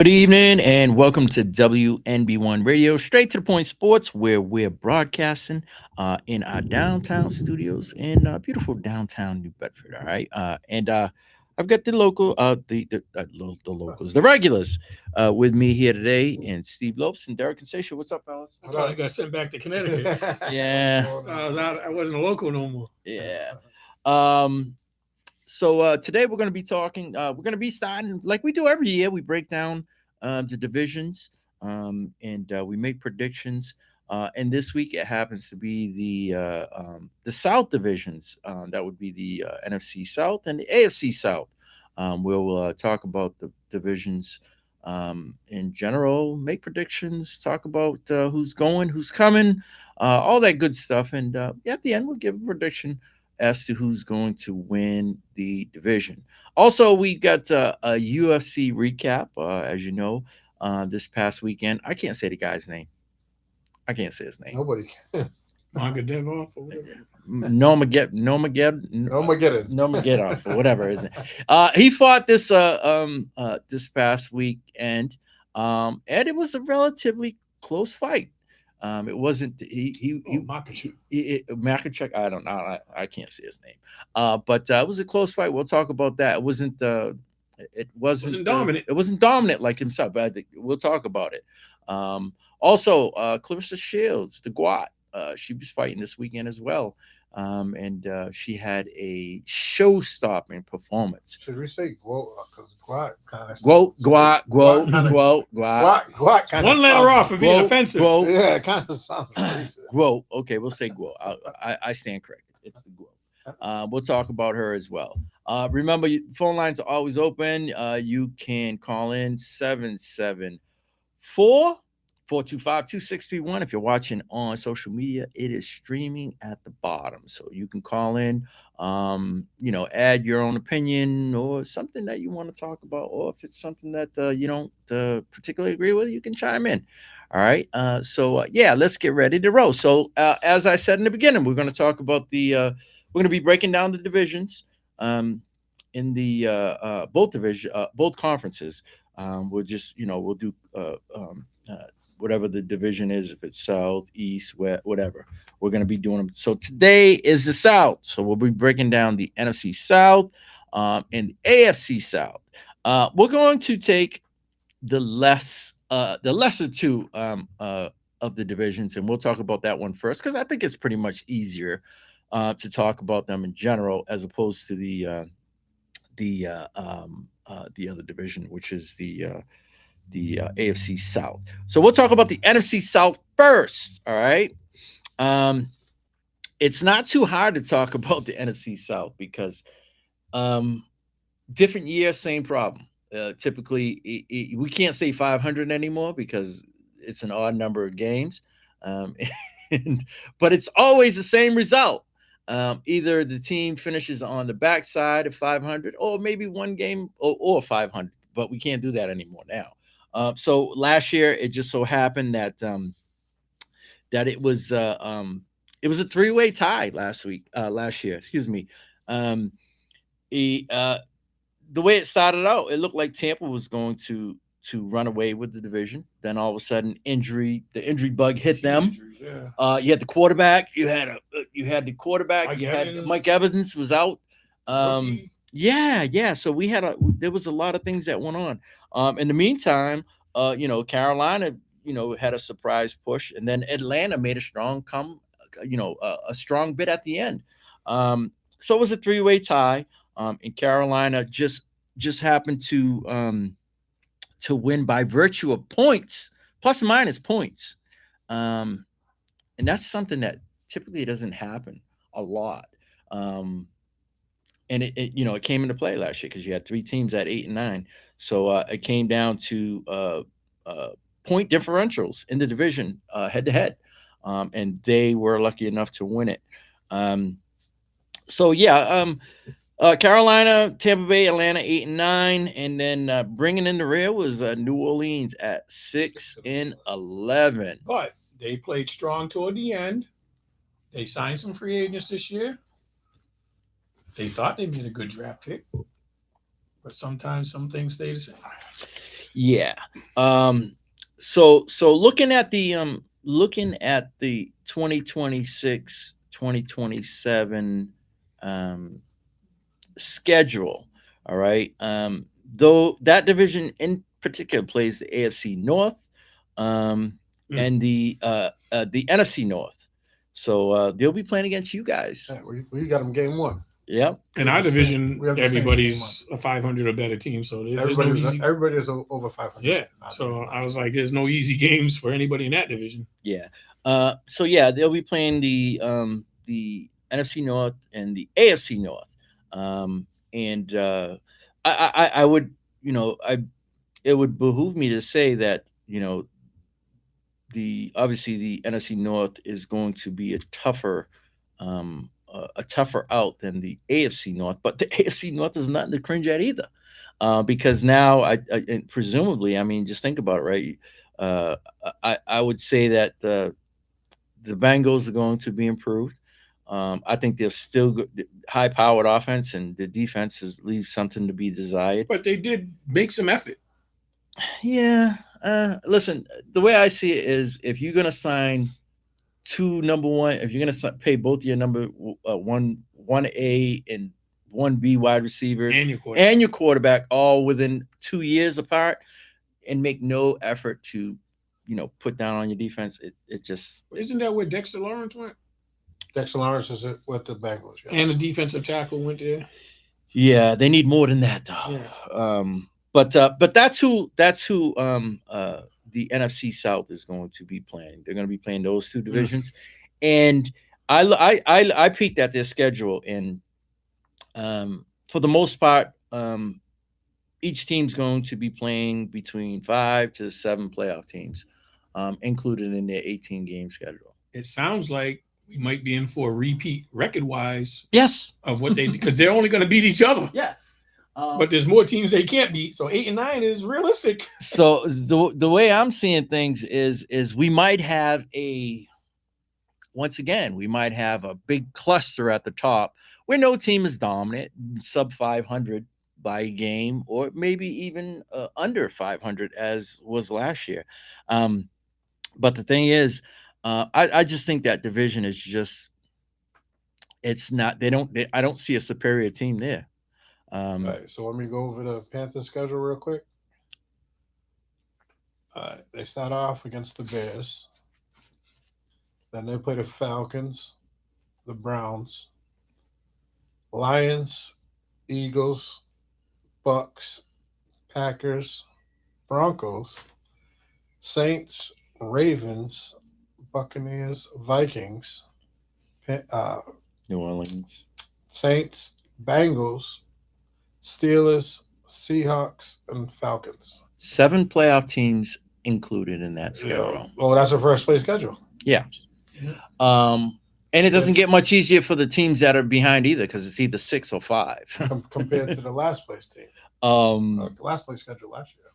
Good evening and welcome to WNB1 Radio, straight to the point sports, where we're broadcasting in our downtown studios in beautiful downtown New Bedford. All right, and I've got the locals, the regulars, with me here today, and Steve Lopes and Derek Consation. What's up, fellas? I thought I got sent back to Connecticut. Yeah, I wasn't a local no more. yeah. So today we're going to be talking. We're going to be starting like we do every year. We break down the divisions and we make predictions. And this week it happens to be the South divisions. That would be the NFC South and the AFC South. We'll talk about the divisions in general, make predictions, talk about who's going, who's coming, all that good stuff. And at the end, we'll give a prediction as to who's going to win the division. Also, we got a UFC recap, as you know, this past weekend. I can't say the guy's name. I can't say his name. Nobody can. Magomedov or whatever. Nomagedov or whatever his name. He fought this past weekend, and it was a relatively close fight. It wasn't Makachev. I don't know. I can't say his name. But it was a close fight. We'll talk about that. It wasn't. It wasn't dominant. It wasn't dominant like himself. But I think we'll talk about it. Also, Clarissa Shields, the Guat. She was fighting this weekend as well. And she had a show-stopping performance. Should we say Guo? Because Guat kind of Guat. One letter off for being offensive. Yeah, it kind of sounds racist. Guo. Okay, we'll say Guo. I stand corrected. It's the Guo. We'll talk about her as well. Remember, phone lines are always open. You can call in 774 425-2631. If you're watching on social media, it is streaming at the bottom. So you can call in, add your own opinion or something that you want to talk about. Or if it's something that you don't particularly agree with, you can chime in. All right. Let's get ready to roll. So as I said in the beginning, we're going to talk about we're going to be breaking down the divisions in the both conferences. We'll just, we'll do whatever the division is, if it's South, East, West, whatever. We're going to be doing them. So today is the South. So we'll be breaking down the NFC South and the AFC South. We're going to take the lesser two of the divisions, and we'll talk about that one first because I think it's pretty much easier to talk about them in general as opposed to the other division, which is the AFC South. So we'll talk about the NFC South first. All right. It's not too hard to talk about the NFC South because different year, same problem. Typically, we can't say 500 anymore because it's an odd number of games. But it's always the same result. Either the team finishes on the backside of 500 or maybe one game or 500, but we can't do that anymore now. So last year, it just so happened that it was a three-way tie last year. Excuse me. The way it started out, it looked like Tampa was going to run away with the division. Then all of a sudden, the injury bug hit them. You had the quarterback. You had the quarterback. Mike Evans was out. Yeah. So there was a lot of things that went on. In the meantime, Carolina, had a surprise push, and then Atlanta made a strong a strong bid at the end. So it was a three-way tie, and Carolina just happened to win by virtue of points, plus or minus points, and that's something that typically doesn't happen a lot. And it came into play last year because you had three teams at 8 and 9. So it came down to point differentials in the division head to head, and they were lucky enough to win it. Carolina, Tampa Bay, Atlanta 8 and 9, and then bringing in the rear was New Orleans at 6 and 11. But they played strong toward the end. They signed some free agents this year. They thought they made a good draft pick, but sometimes some things stay the same. Yeah. So looking at the 2026 2027 schedule, all right. Though that division in particular plays the AFC North, um, Mm. and the NFC North. So they'll be playing against you guys. Yeah, we got them game one. Yep. In We our have the Saints- division, we have the Saints game everybody's a 500 or better team, so there's no easy. Everybody is over 500. Yeah, so I was like, there's no easy games for anybody in that division. Yeah. So yeah, they'll be playing the NFC North and the AFC North. And I would, I it would behoove me to say that, the obviously the NFC North is going to be a tougher out than the AFC North, but the AFC North is nothing to cringe at either, because now and presumably, I mean, just think about it, right? Uh, I would say that the Bengals are going to be improved. I think they're still high powered offense, and the defense leaves something to be desired. But they did make some effort. Yeah. Listen, the way I see it is, if you're gonna sign two number one, if you're gonna pay both your number one A and one B wide receivers And your quarterback. and your quarterback all within 2 years apart, and make no effort to, put down on your defense, it just Isn't that where Dexter Lawrence went? Dexter Lawrence is with the Bengals. Yes. And the defensive tackle went there. yeah, they need more than that though. Yeah. But that's who the NFC South is going to be playing. They're going to be playing those two divisions, and I peeked at their schedule, and for the most part, each team's going to be playing between 5 to 7 playoff teams, included in their 18-game schedule. It sounds like we might be in for a repeat record wise Yes. of what they, because they're only going to beat each other. Yes. But there's more teams they can't beat. So 8 and 9 is realistic. So the way I'm seeing things is we might have once again, we might have a big cluster at the top where no team is dominant, sub 500 by game, or maybe even under 500 as was last year. But the thing is, I just think that division is just, it's not. I don't see a superior team there. All right, so let me go over the Panthers schedule real quick. All right, they start off against the Bears. Then they play the Falcons, the Browns, Lions, Eagles, Bucks, Packers, Broncos, Saints, Ravens, Buccaneers, Vikings, New Orleans. Saints, Bengals, Steelers, Seahawks, and Falcons. 7 playoff teams included in that schedule. Yeah. Well, that's a first place schedule. Yeah. And it doesn't get much easier for the teams that are behind either, because it's either 6 or 5. Compared to the last place team. Last place schedule last year.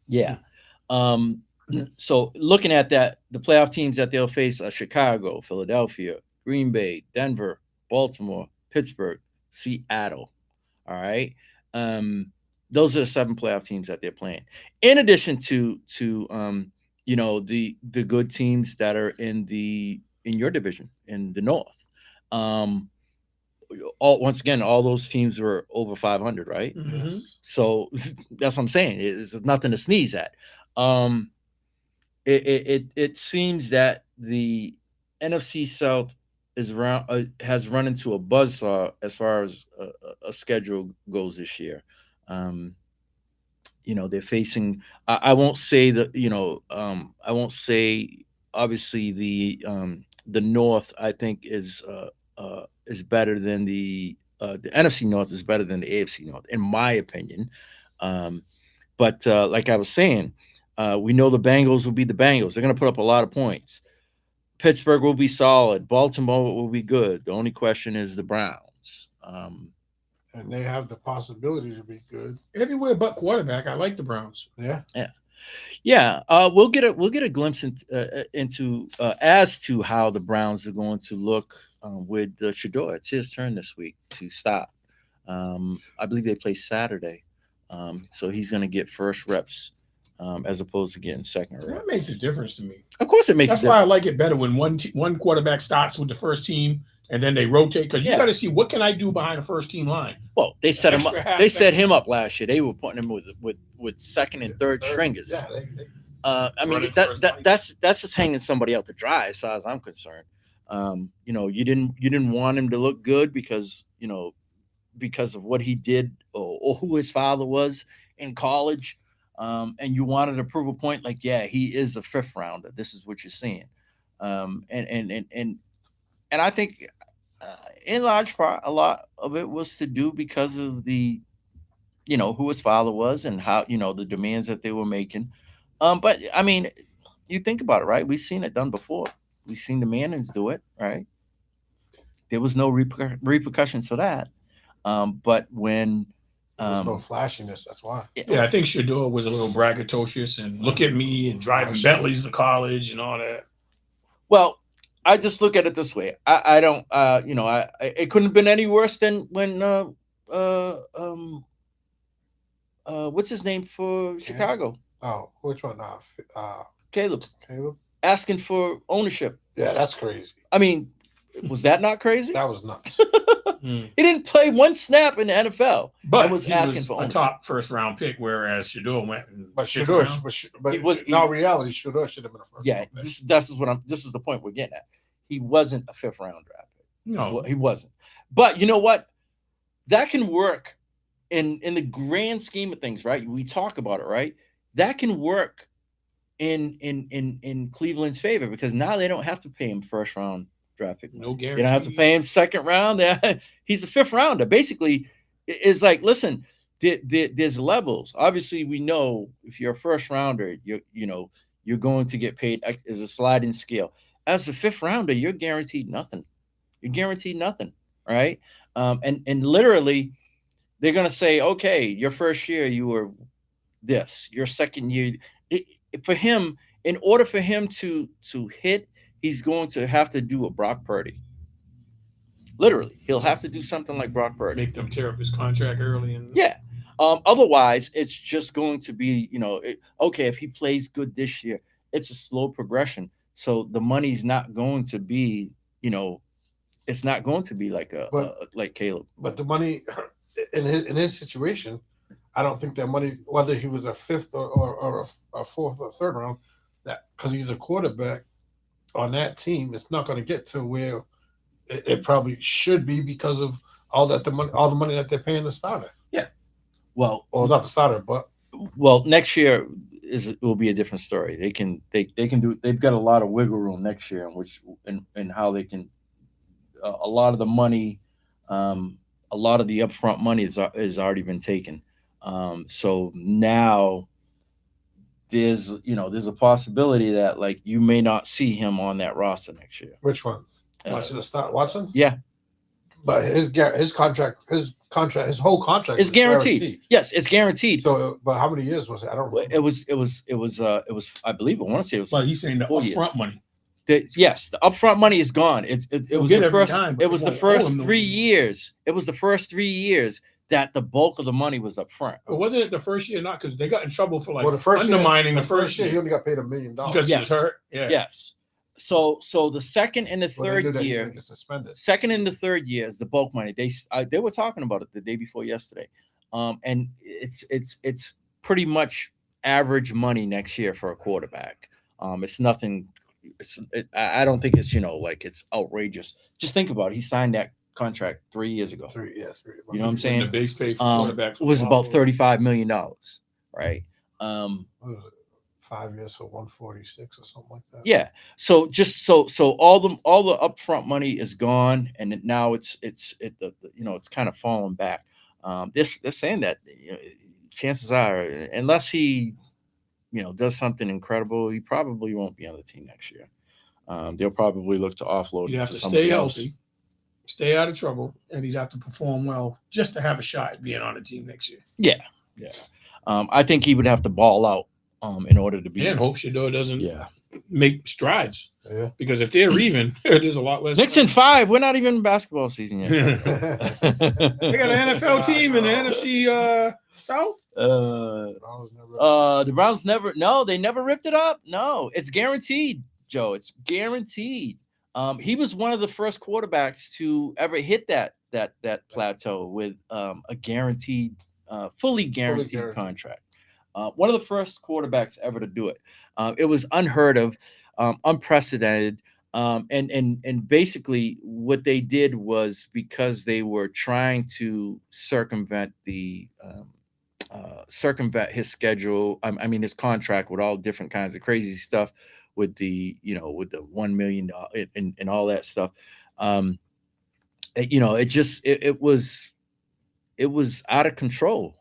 Yeah. So looking at that, the playoff teams that they'll face are Chicago, Philadelphia, Green Bay, Denver, Baltimore, Pittsburgh, Seattle. All right. Those are the 7 playoff teams that they're playing. In addition to the good teams that are in your division in the North. Once again, all those teams were over 500, right? Mm-hmm. Yes. So that's what I'm saying. It's nothing to sneeze at. It seems that the NFC South has run into a buzzsaw as far as a schedule goes this year. They're facing. I won't say that. I won't say. Obviously, the North, I think, is better than the NFC North is better than the AFC North, in my opinion. But like I was saying, we know the Bengals will be the Bengals. They're going to put up a lot of points. Pittsburgh will be solid. Baltimore will be good. The only question is the Browns. And they have the possibility to be good. Everywhere but quarterback. I like the Browns. Yeah. Yeah. We'll get a glimpse into as to how the Browns are going to look with Shador. It's his turn this week to stop. I believe they play Saturday, so he's going to get first reps as opposed to getting second or That makes a difference to me. Of course, it makes. That's why I like it better when one quarterback starts with the first team and then they rotate, because you got to see what can I do behind the first team line. Well, they set him up. Extra half They set second. him up last year. They were putting him with second and third stringers. Yeah, I mean Running first that's just hanging somebody out to dry, as far as I'm concerned. You know, you didn't want him to look good because because of what he did or who his father was in college, and you wanted to prove a point like, yeah, he is a fifth rounder. This is what you're seeing, and I think in large part a lot of it was to do because of the who his father was and how the demands that they were making. But I mean, you think about it, right? We've seen it done before. We've seen the Mannings do it, right? There was no repercussions for that. But when there's no flashiness, that's why. Yeah, I think Shador was a little braggadocious and look at me and driving Bentleys to college and all that. Well, I just look at it this way. I don't, it couldn't have been any worse than when, what's his name for Chicago? Oh, which one? Caleb. Caleb? Asking for ownership. Yeah, that's crazy. I mean, was that not crazy? That was nuts. He didn't play one snap in the NFL, but was he asking was for a ownership. top first round pick, whereas Shador went. But Shador, but in all reality, Shador should have been a first. Yeah, this is the point we're getting at. He wasn't a fifth round draft pick. No, Well, he wasn't. But you know what? That can work in the grand scheme of things, right? We talk about it, right? That can work in Cleveland's favor, because now they don't have to pay him first round draft pick. no guarantee. You don't have to pay him second round. He's a fifth rounder. Basically, it's like, listen, there's levels. Obviously, we know if you're a first rounder, you're going to get paid as a sliding scale. As a fifth rounder, you're guaranteed nothing. You're guaranteed nothing, right? And literally, they're gonna say, okay, your first year you were this. Your second year, for him, in order for him to hit, he's going to have to do a Brock Purdy. Literally, he'll have to do something like Brock Purdy. Make them tear up his contract early. And Yeah. Otherwise, it's just going to be, okay, if he plays good this year, it's a slow progression. So the money's not going to be, it's not going to be like like Caleb. But the money in his situation, I don't think that money, whether he was a fifth or a fourth or third round, that because he's a quarterback on that team, it's not going to get to where it probably should be because of all the money that they're paying the starter. Yeah. Well, not the starter, but next year will be a different story. They can do. They've got a lot of wiggle room next year, in how they can. A lot of the money, a lot of the upfront money is already been taken. So now there's a possibility that like you may not see him on that roster next year. Which one? Watson? Yeah. But his whole contract is guaranteed. Yes, it's guaranteed. So, but how many years was it? I don't know. It was. I believe. I want to say it was. But he's saying the 4 years. upfront money. Yes, the upfront money is gone. It was the first. It was the first 3 years. It was the first 3 years that the bulk of the money was up front. But wasn't it the first year? Not because they got in trouble for like the first undermining year, the first year. He only got paid $1 million because he was hurt. Yeah. Yes. So the second and the third year, suspended. Second and the third years, the bulk money. They were talking about it the day before yesterday, and it's pretty much average money next year for a quarterback. It's nothing. I don't think it's like it's outrageous. Just think about it. He signed that contract 3 years ago. 3 years. You know what I'm saying? The base pay for quarterbacks was about $35 million, right? What was it? 5 years for 146 or something like that. Yeah. So just so all the upfront money is gone, and now it's kind of falling back. They're saying that chances are, unless he does something incredible, he probably won't be on the team next year. They'll probably look to offload. You have to stay healthy, stay out of trouble, and he'd have to perform well just to have a shot at being on the team next year. Yeah. I think he would have to ball out in order to be. And hope Shador doesn't make strides. Yeah. Because if they're even, there's a lot less. Knicks in 5. We're not even in basketball season yet. They got an NFL team in the NFC South. The Browns never. No, they never ripped it up. No, it's guaranteed, Joe. It's guaranteed. He was one of the first quarterbacks to ever hit that plateau with a guaranteed, fully guaranteed contract. One of the first quarterbacks ever to do it. It was unheard of, unprecedented. And basically what they did was, because they were trying to circumvent his schedule. I mean, his contract with all different kinds of crazy stuff with the $1 million and all that stuff. It was out of control.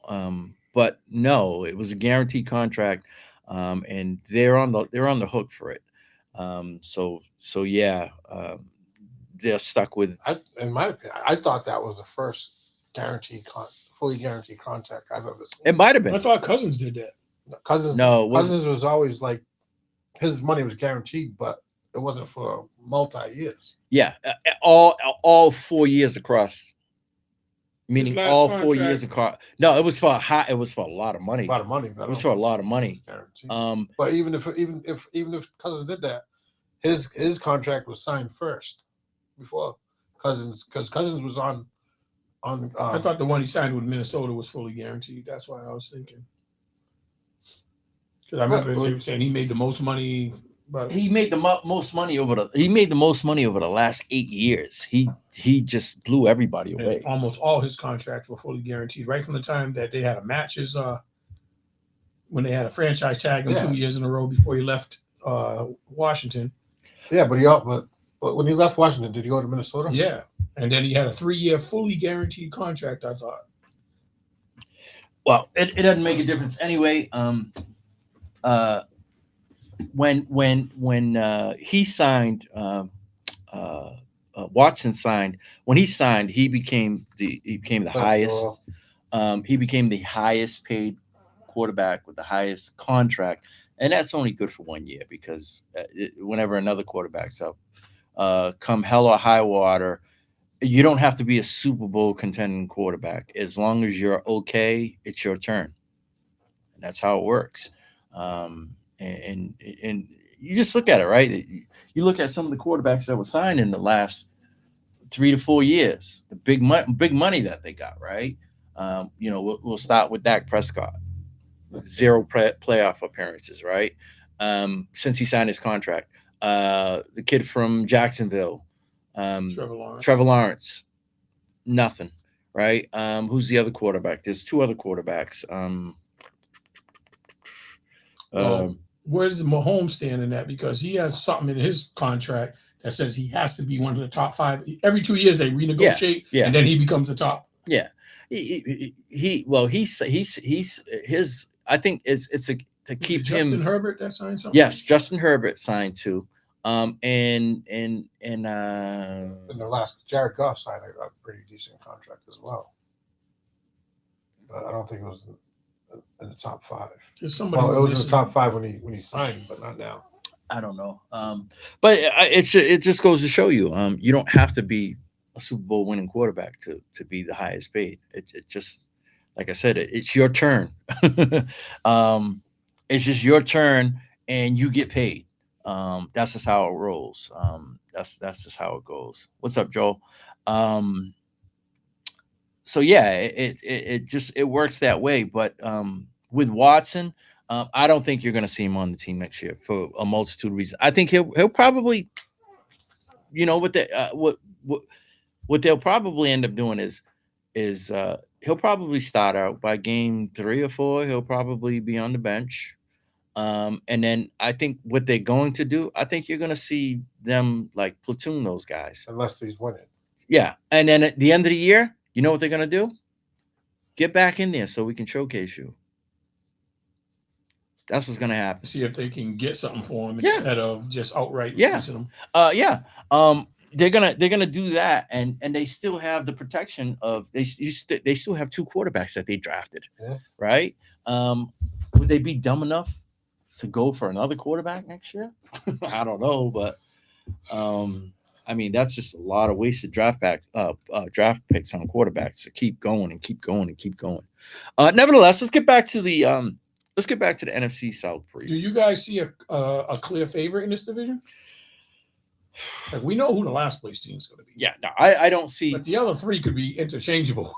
But no, it was a guaranteed contract. And they're on the hook for it. So yeah, they're stuck with. In my opinion, I thought that was the first fully guaranteed contract I've ever seen. It might have been. I thought Cousins did that. Cousins was always like, his money was guaranteed, but it wasn't for multi-years. Yeah, all 4 years across. Meaning all 4 years across. No, it was for a lot of money. A lot of money. It was for a lot of money. But even if Cousins did that, his contract was signed first before Cousins, because Cousins was on. I thought the one he signed with Minnesota was fully guaranteed. That's why I was thinking. Because I remember they were saying he made the most money. But he made the most money over the last 8 years. He just blew everybody away. Almost all his contracts were fully guaranteed right from the time that they had a match. When they had a franchise tag him 2 years in a row before he left Washington. Yeah, but when he left Washington, did he go to Minnesota? Yeah, and then he had a 3-year fully guaranteed contract, I thought. Well, it doesn't make a difference anyway. When he signed, Watson signed. When he signed, he became the highest. He became the highest paid quarterback with the highest contract, and that's only good for 1 year, because whenever another quarterback's up, come hell or high water, you don't have to be a Super Bowl contending quarterback. As long as you're okay, it's your turn, and that's how it works. And you just look at it, right? You look at some of the quarterbacks that were signed in the last 3 to 4 years, the big money that they got, right? We'll start with Dak Prescott, 0 playoff appearances, right? Since he signed his contract. The kid from Jacksonville, Trevor Lawrence, nothing, right? Who's the other quarterback? There's 2 other quarterbacks. Where's Mahomes stand in that? Because he has something in his contract that says he has to be one of the top 5. Every 2 years they renegotiate, and then he becomes the top. Yeah, he's his. I think it's to keep him. Justin Herbert that signed something. Yes, Justin Herbert signed too. And in the last, Jared Goff signed a pretty decent contract as well. But I don't think it was in the top 5. It was in the top 5 when he signed, but not now. I don't know. But it just goes to show you, you don't have to be a Super Bowl winning quarterback to be the highest paid. It just, like I said, it's your turn. It's just your turn, and you get paid. That's just how it rolls. That's just how it goes. What's up, Joel? So yeah, it works that way. But with Watson, I don't think you're going to see him on the team next year for a multitude of reasons. I think he'll probably, what they'll probably end up doing is he'll probably start out by game 3 or 4. He'll probably be on the bench. And then I think what they're going to do, I think you're going to see them like platoon those guys. Unless he's winning. Yeah. And then at the end of the year, you know what they're going to do? Get back in there so we can showcase you. That's what's going to happen. See if they can get something for him instead of just outright releasing him. They're gonna do that, and they still have the protection of they still have 2 quarterbacks that they drafted, right? Would they be dumb enough to go for another quarterback next year? I don't know, but I mean, that's just a lot of wasted draft picks on quarterbacks to keep going and keep going and keep going. Nevertheless, let's get back to the NFC South preview. Do you guys see a clear favorite in this division? Like, we know who the last place team is going to be. Yeah, no, I don't see. But the other three could be interchangeable.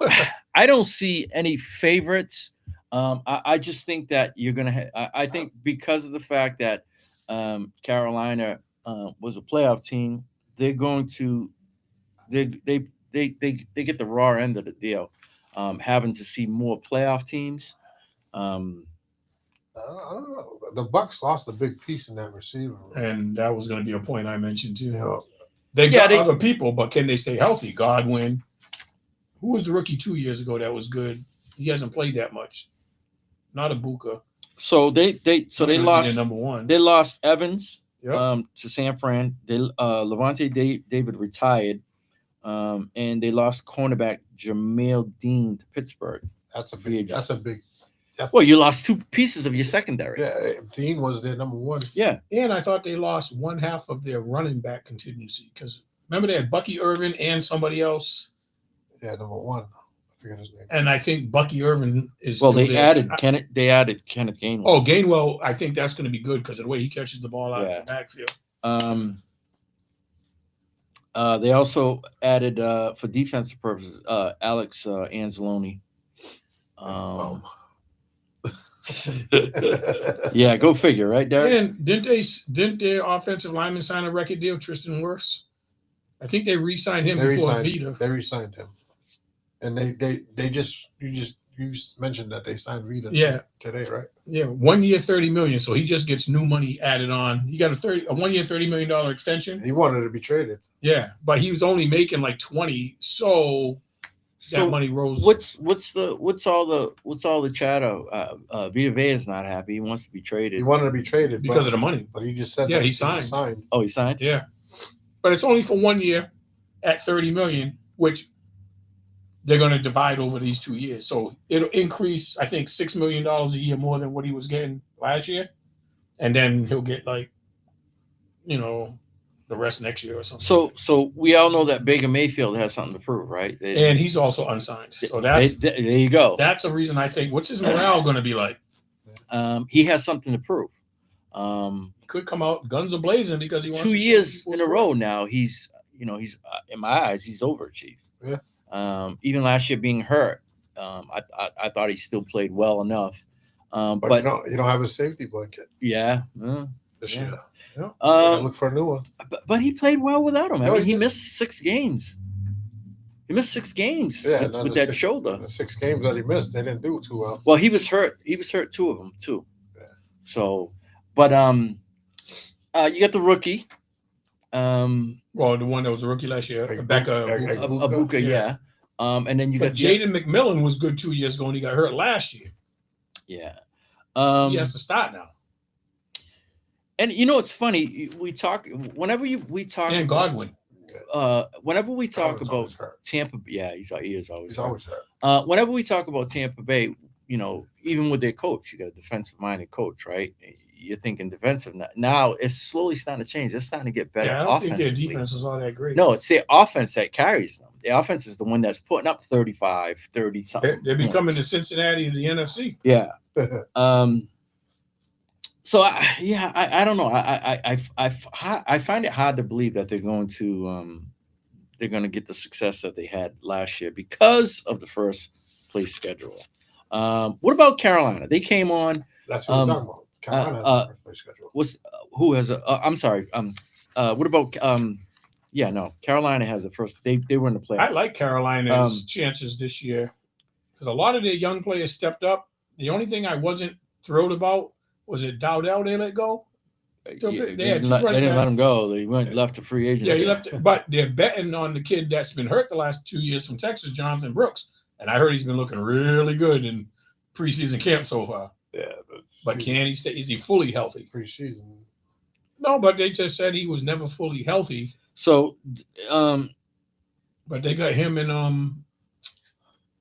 I don't see any favorites. I just think that you're going to. I think because of the fact that Carolina was a playoff team, they're going to. They get the raw end of the deal, having to see more playoff teams. I don't know. The Bucks lost a big piece in that receiver, and that was going to be a point I mentioned too. Yeah. They got other people, but can they stay healthy? Godwin, who was the rookie 2 years ago that was good? He hasn't played that much. Not Ibuka. So they lost number one. They lost Evans Yep. to San Fran. They Levante David retired, and they lost cornerback Jamel Dean to Pittsburgh. That's a big. Well, you lost two pieces of your secondary. Yeah, Dean was their number one. Yeah, and I thought they lost one half of their running back contingency because remember they had Bucky Irvin and somebody else. Yeah, number one. I forget his name. And I think Bucky Irvin is. Well, they added Kenneth Gainwell. Oh, Gainwell! I think that's going to be good because of the way he catches the ball out of the backfield. They also added for defensive purposes Alex Anzalone. Yeah, go figure, right, Derek? And didn't their offensive lineman sign a record deal, Tristan Wirfs? I think they re-signed him before Vita. They re-signed him, and you mentioned that they signed Vita today, right? Yeah, 1 year, $30 million. So he just gets new money added on. He got a 1 year, $30 million extension. He wanted to be traded. Yeah, but he was only making like 20, so that money rose. What's all the chatter? Vita Vea is not happy. He wants to be traded. He wanted to be traded because of the money. But he just said he signed. Oh, he signed? Yeah. But it's only for 1 year at $30 million, which they're going to divide over these 2 years. So it'll increase, I think, $6 million a year more than what he was getting last year. And then he'll get the rest next year or something. So we all know that Baker Mayfield has something to prove, right? And he's also unsigned. So there you go. That's a reason I think, what's his morale going to be like? He has something to prove. He could come out guns a-blazing because he wants 2 years in a row now. He's in my eyes, he's overachieved. Yeah. Even last year being hurt, I thought he still played well enough. But you don't have a safety blanket. Yeah. This year. Yeah. Look for a new one. But he played well without him. I mean, he missed 6 games. He missed 6 games with that shoulder. The 6 games that he missed, they didn't do too well. Well, he was hurt. He was hurt 2 of them too. Yeah. So, but you got the rookie. Well, the one that was a rookie last year, Ibuka, yeah. And then you got Jaden McMillan was good 2 years ago, and he got hurt last year. Yeah. He has to start now. And it's funny. We talk whenever we talk. And Godwin. Whenever we talk about Tampa, he is always hurt. Whenever we talk about Tampa Bay, even with their coach, you got a defensive-minded coach, right? You're thinking defensive. Now it's slowly starting to change. It's starting to get better. Yeah, I don't think their defense is all that great. No, it's their offense that carries them. The offense is the one that's putting up 35, 30 something. They're becoming the Cincinnati of the NFC. Yeah. So I don't know. I find it hard to believe that they're going to get the success that they had last year because of the first place schedule. What about Carolina? They came on. That's what we're talking about. Carolina has the first place schedule. Who has a? I'm sorry. What about? Carolina has the first. They were in the playoffs. I like Carolina's chances this year because a lot of their young players stepped up. The only thing I wasn't thrilled about was it Dowdell they let go. They didn't let him go. They left to free agency. Yeah, he left. But they're betting on the kid that's been hurt the last 2 years from Texas, Jonathan Brooks, and I heard he's been looking really good in preseason camp so far. Yeah, but can he stay? Is he fully healthy? Preseason. No, but they just said he was never fully healthy. So, but they got him and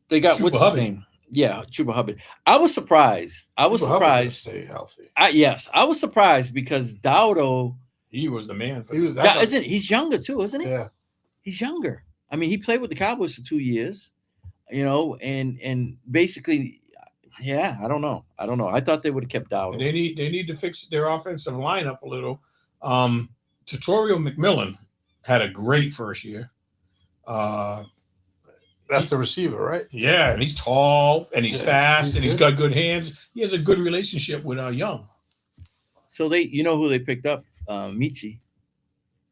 they got Cooper what's his name? Yeah, Chuba Hubbard. I was surprised. I was People helping to surprised. stay healthy. Yes, I was surprised because Dowdo, He was the man for He was that. that. isn't he's younger too, isn't he? Yeah. He's younger. I mean, he played with the Cowboys for 2 years, and basically, yeah, I don't know. I thought they would have kept Dowdo. They need to fix their offensive lineup a little. Tutorial McMillan had a great first year. That's the receiver, right? Yeah, and he's tall and he's fast he's and he's good. got good hands. He has a good relationship with Young. So you know who they picked up? Michi.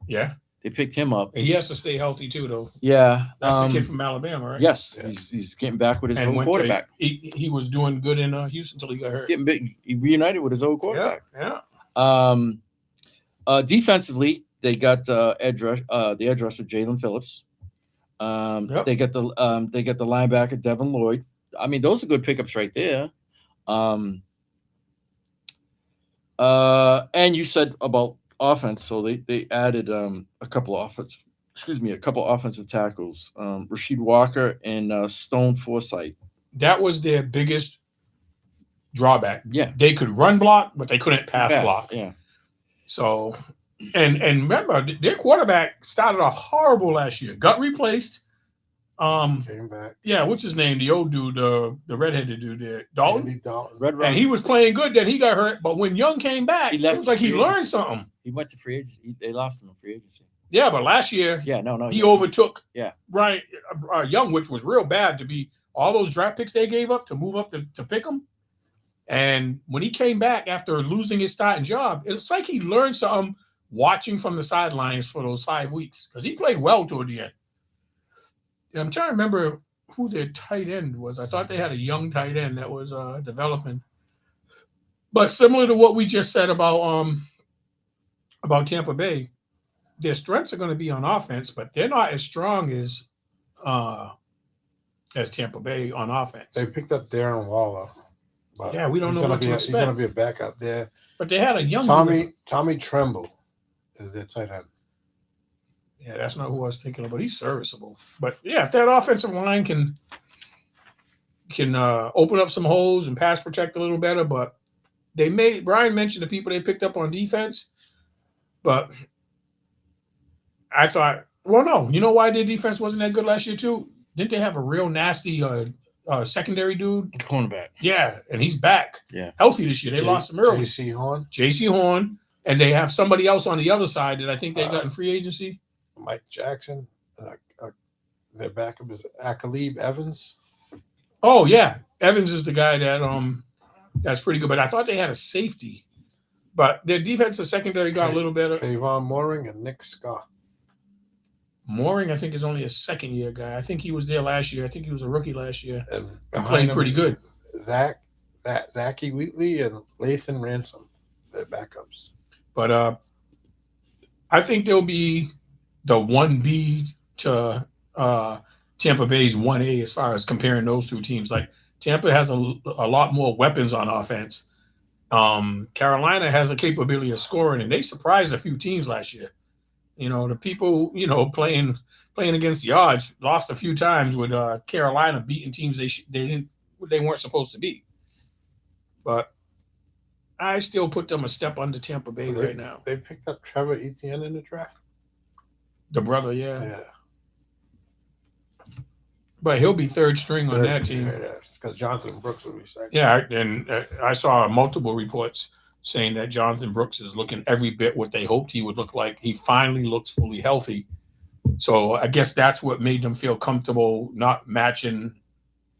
Yeah, They picked him up. and he has to stay healthy too, though. Yeah, That's the kid from Alabama, right? yes, Yeah. he's getting back with his And old went quarterback. he was doing good in Houston until he got hurt. Getting big, he reunited with his old quarterback. Yeah. Defensively, they got the edge rusher Jalen Phillips. Yep. They got the linebacker Devin Lloyd. I mean, those are good pickups right there. And you said about offense, so they added a couple offensive tackles, Rasheed Walker and Stone Forsythe. That was their biggest drawback. Yeah, They could run block, but they couldn't pass block. Yeah. So, and remember, their quarterback started off horrible last year. Got replaced. Came back. Yeah, what's his name? The old dude, the redheaded dude there, Dalton. Andy Dalton. Red And he was playing good. Then he got hurt. But when Young came back, He left it was like he free learned agency. something. He went to free agency. They lost him in free agency. Yeah, but last year Yeah, no, he yeah. overtook Yeah. Brian Young, which was real bad to be all those draft picks they gave up to move up to pick him. And when he came back after losing his starting job, it's like he learned something watching from the sidelines for those 5 weeks because he played well toward the end. And I'm trying to remember who their tight end was. I thought they had a young tight end that was developing. But similar to what we just said about Tampa Bay, their strengths are going to be on offense, but they're not as strong as Tampa Bay on offense. They picked up Darren Waller. But Yeah, we don't know what to He's going to expect. be a backup there. But they had a young Tommy Tremble is their tight end. Yeah, that's not who I was thinking of, but he's serviceable. But yeah, if that offensive line can open up some holes and pass protect a little better, but Brian mentioned the people they picked up on defense, but I thought, well, no, you know why their defense wasn't that good last year too? Didn't they have a real nasty secondary dude? Cornerback. Yeah, and he's back. Yeah. Healthy this year. They lost him early. J.C. Horn, and they have somebody else on the other side that I think they got in free agency. Mike Jackson, their backup is Akalib Evans. Oh yeah, Evans is the guy that's pretty good. But I thought they had a safety, but their defensive secondary got a little better. Trayvon Mooring and Nick Scott. Mooring, I think, is only a second-year guy. I think he was there last year. I think he was a rookie last year. And played pretty good. Zachy Wheatley and Lathan Ransom, their backups. But I think they'll be the 1B to Tampa Bay's 1A as far as comparing those two teams. Like Tampa has a lot more weapons on offense. Carolina has a capability of scoring, and they surprised a few teams last year. The people, playing against the odds lost a few times with Carolina beating teams they weren't supposed to beat. But I still put them a step under Tampa Bay right now. They picked up Trevor Etienne in the draft. The brother, yeah. Yeah. But he'll be third string on that team. Yeah, because Jonathan Brooks will be second. Yeah, and I saw multiple reports saying that Jonathan Brooks is looking every bit what they hoped he would look like. He finally looks fully healthy. So I guess that's what made them feel comfortable not matching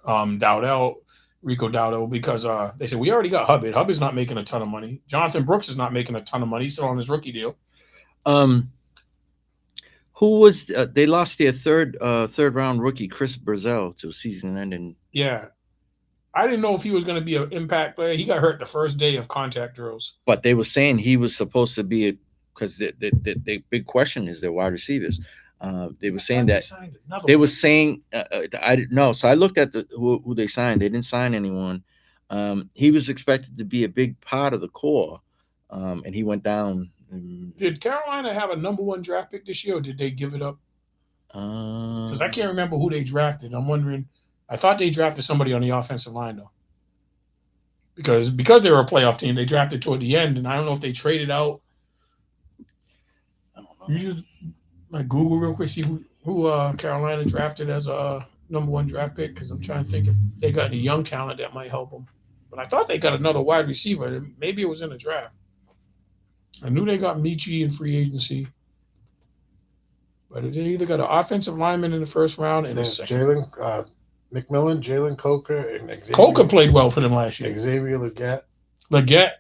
Rico Dowdell, because they said, we already got Hubbard. Hubbard's not making a ton of money. Jonathan Brooks is not making a ton of money. He's still on his rookie deal. Who was they lost their third round rookie Chris Brazell to season ending. Yeah. I didn't know if he was going to be an impact player. He got hurt the first day of contact drills. But they were saying he was supposed to be because the big question is their wide receivers. They were saying that they were saying I didn't know. So I looked at who they signed. They didn't sign anyone. He was expected to be a big part of the core, and he went down. Did Carolina have a number 1 draft pick this year, or did they give it up? Because I can't remember who they drafted. I'm wondering. I thought they drafted somebody on the offensive line though, because they were a playoff team. They drafted toward the end, and I don't know if they traded out. I don't know. You just like Google real quick, see who Carolina drafted as a #1 draft pick, because I'm trying to think if they got any young talent that might help them. But I thought they got another wide receiver. Maybe it was in the draft. I knew they got Michi in free agency. But they either got an offensive lineman in the first round and a second. Jalen McMillan, Jalen Coker, and Xavier. Coker played well for them last year. Xavier Leggett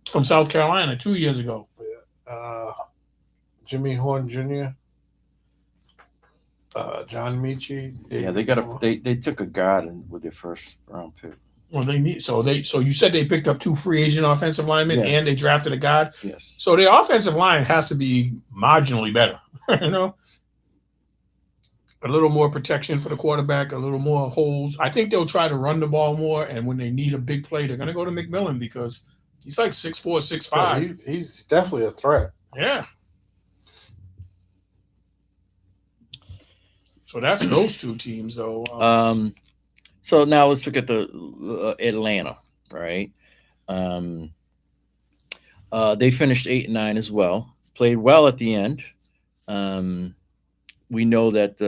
from South Carolina 2 years ago. Jimmy Horn Jr., John Michi. Yeah, they took a guard with their first round pick. Well, so you said they picked up 2 free agent offensive linemen, Yes. and they drafted a guard. Yes. So their offensive line has to be marginally better, you know. A little more protection for the quarterback, a little more holes. I think they'll try to run the ball more, and when they need a big play, they're going to go to McMillan because he's like 6'4", 6'5". He's definitely a threat. Yeah. So that's those 2 teams, though. So now let's look at the Atlanta, right? They finished 8-9 as well. Played well at the end. We know that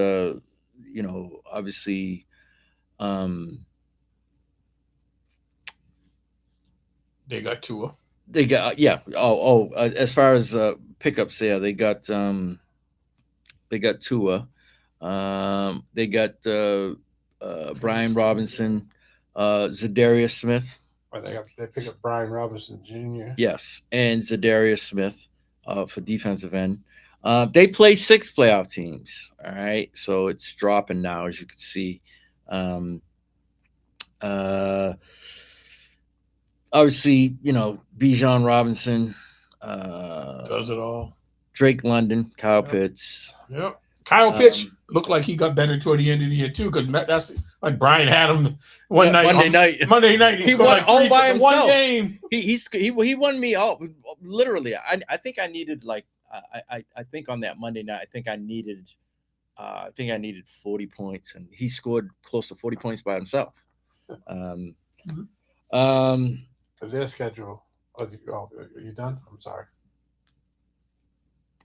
obviously, they got Tua. They got as far as pickups there, they got Tua. They got Brian Robinson, Zadarius Smith. They pick up Brian Robinson Jr. Yes, and Zadarius Smith for defensive end. They play 6 playoff teams. All right, so it's dropping now, as you can see. Obviously, Bijan Robinson does it all. Drake London, Kyle Pitts. Yep. Kyle Pitts looked like he got better toward the end of the year too, because that's like Brian had him Monday night. He won like all by himself. One game. He won me all. Literally, I think I needed I think on that Monday night, I think I needed 40 points, and he scored close to 40 points by himself. Their schedule. Are you done? I'm sorry.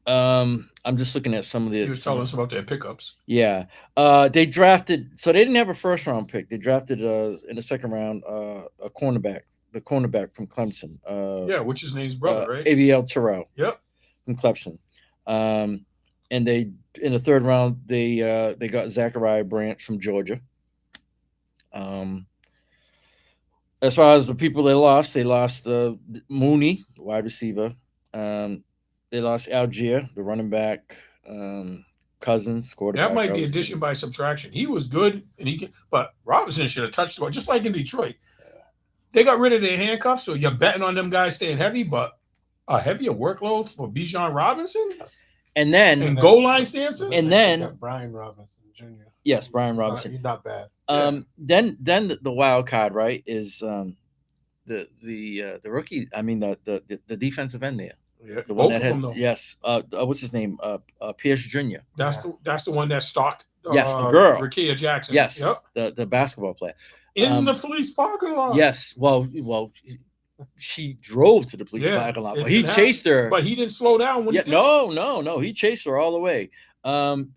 I'm just looking at some of the. He was telling us about their pickups. Yeah. They drafted. So they didn't have a first round pick. They drafted in the second round a cornerback, the cornerback from Clemson. Which is name's brother, right? ABL Terrell. Yep. From Clemson. And they in the third round they got Zachariah Branch from Georgia. As far as the people they lost Mooney, wide receiver. They lost Algier, the running back. Cousins, quarterback. That might be addition by subtraction. He was good, but Robinson should have touched the ball, just like in Detroit. They got rid of their handcuffs, so you're betting on them guys staying heavy, but a heavier workload for Bijan Robinson, and then goal line stances, and then Brian Robinson Jr. Yes, Brian Robinson. He's not bad. Then the wild card, right, is the rookie. I mean the defensive end there. Yeah, the one both that of had, them though. Yes. What's his name? Pierce Jr. That's the one that stalked. Yes, the girl. Rakia Jackson. Yes. Yep. The basketball player. In the police parking lot. Yes. Well, she drove to the police parking lot, but he chased her. But he didn't slow down when he did. No. He chased her all the way.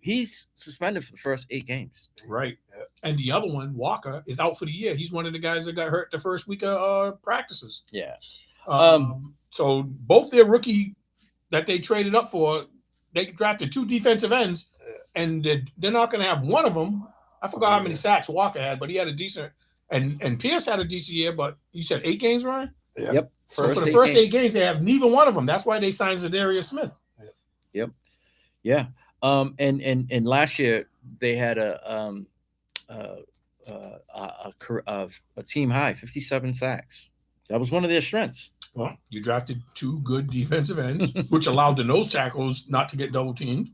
He's suspended for the first 8 games. Right. And the other one, Walker, is out for the year. He's one of the guys that got hurt the first week of practices. Yeah. So both their rookie that they traded up for, they drafted 2 defensive ends, and they're not going to have one of them. I forgot how many sacks Walker had, but he had a decent, and Pierce had a decent year. But you said 8 games, Ryan? Yep. So for the first 8 games, they have neither one of them. That's why they signed Zadarius Smith. Yep. Yeah. And last year they had a team high 57 sacks. That was one of their strengths. Well, you drafted 2 good defensive ends, which allowed the nose tackles not to get double teamed.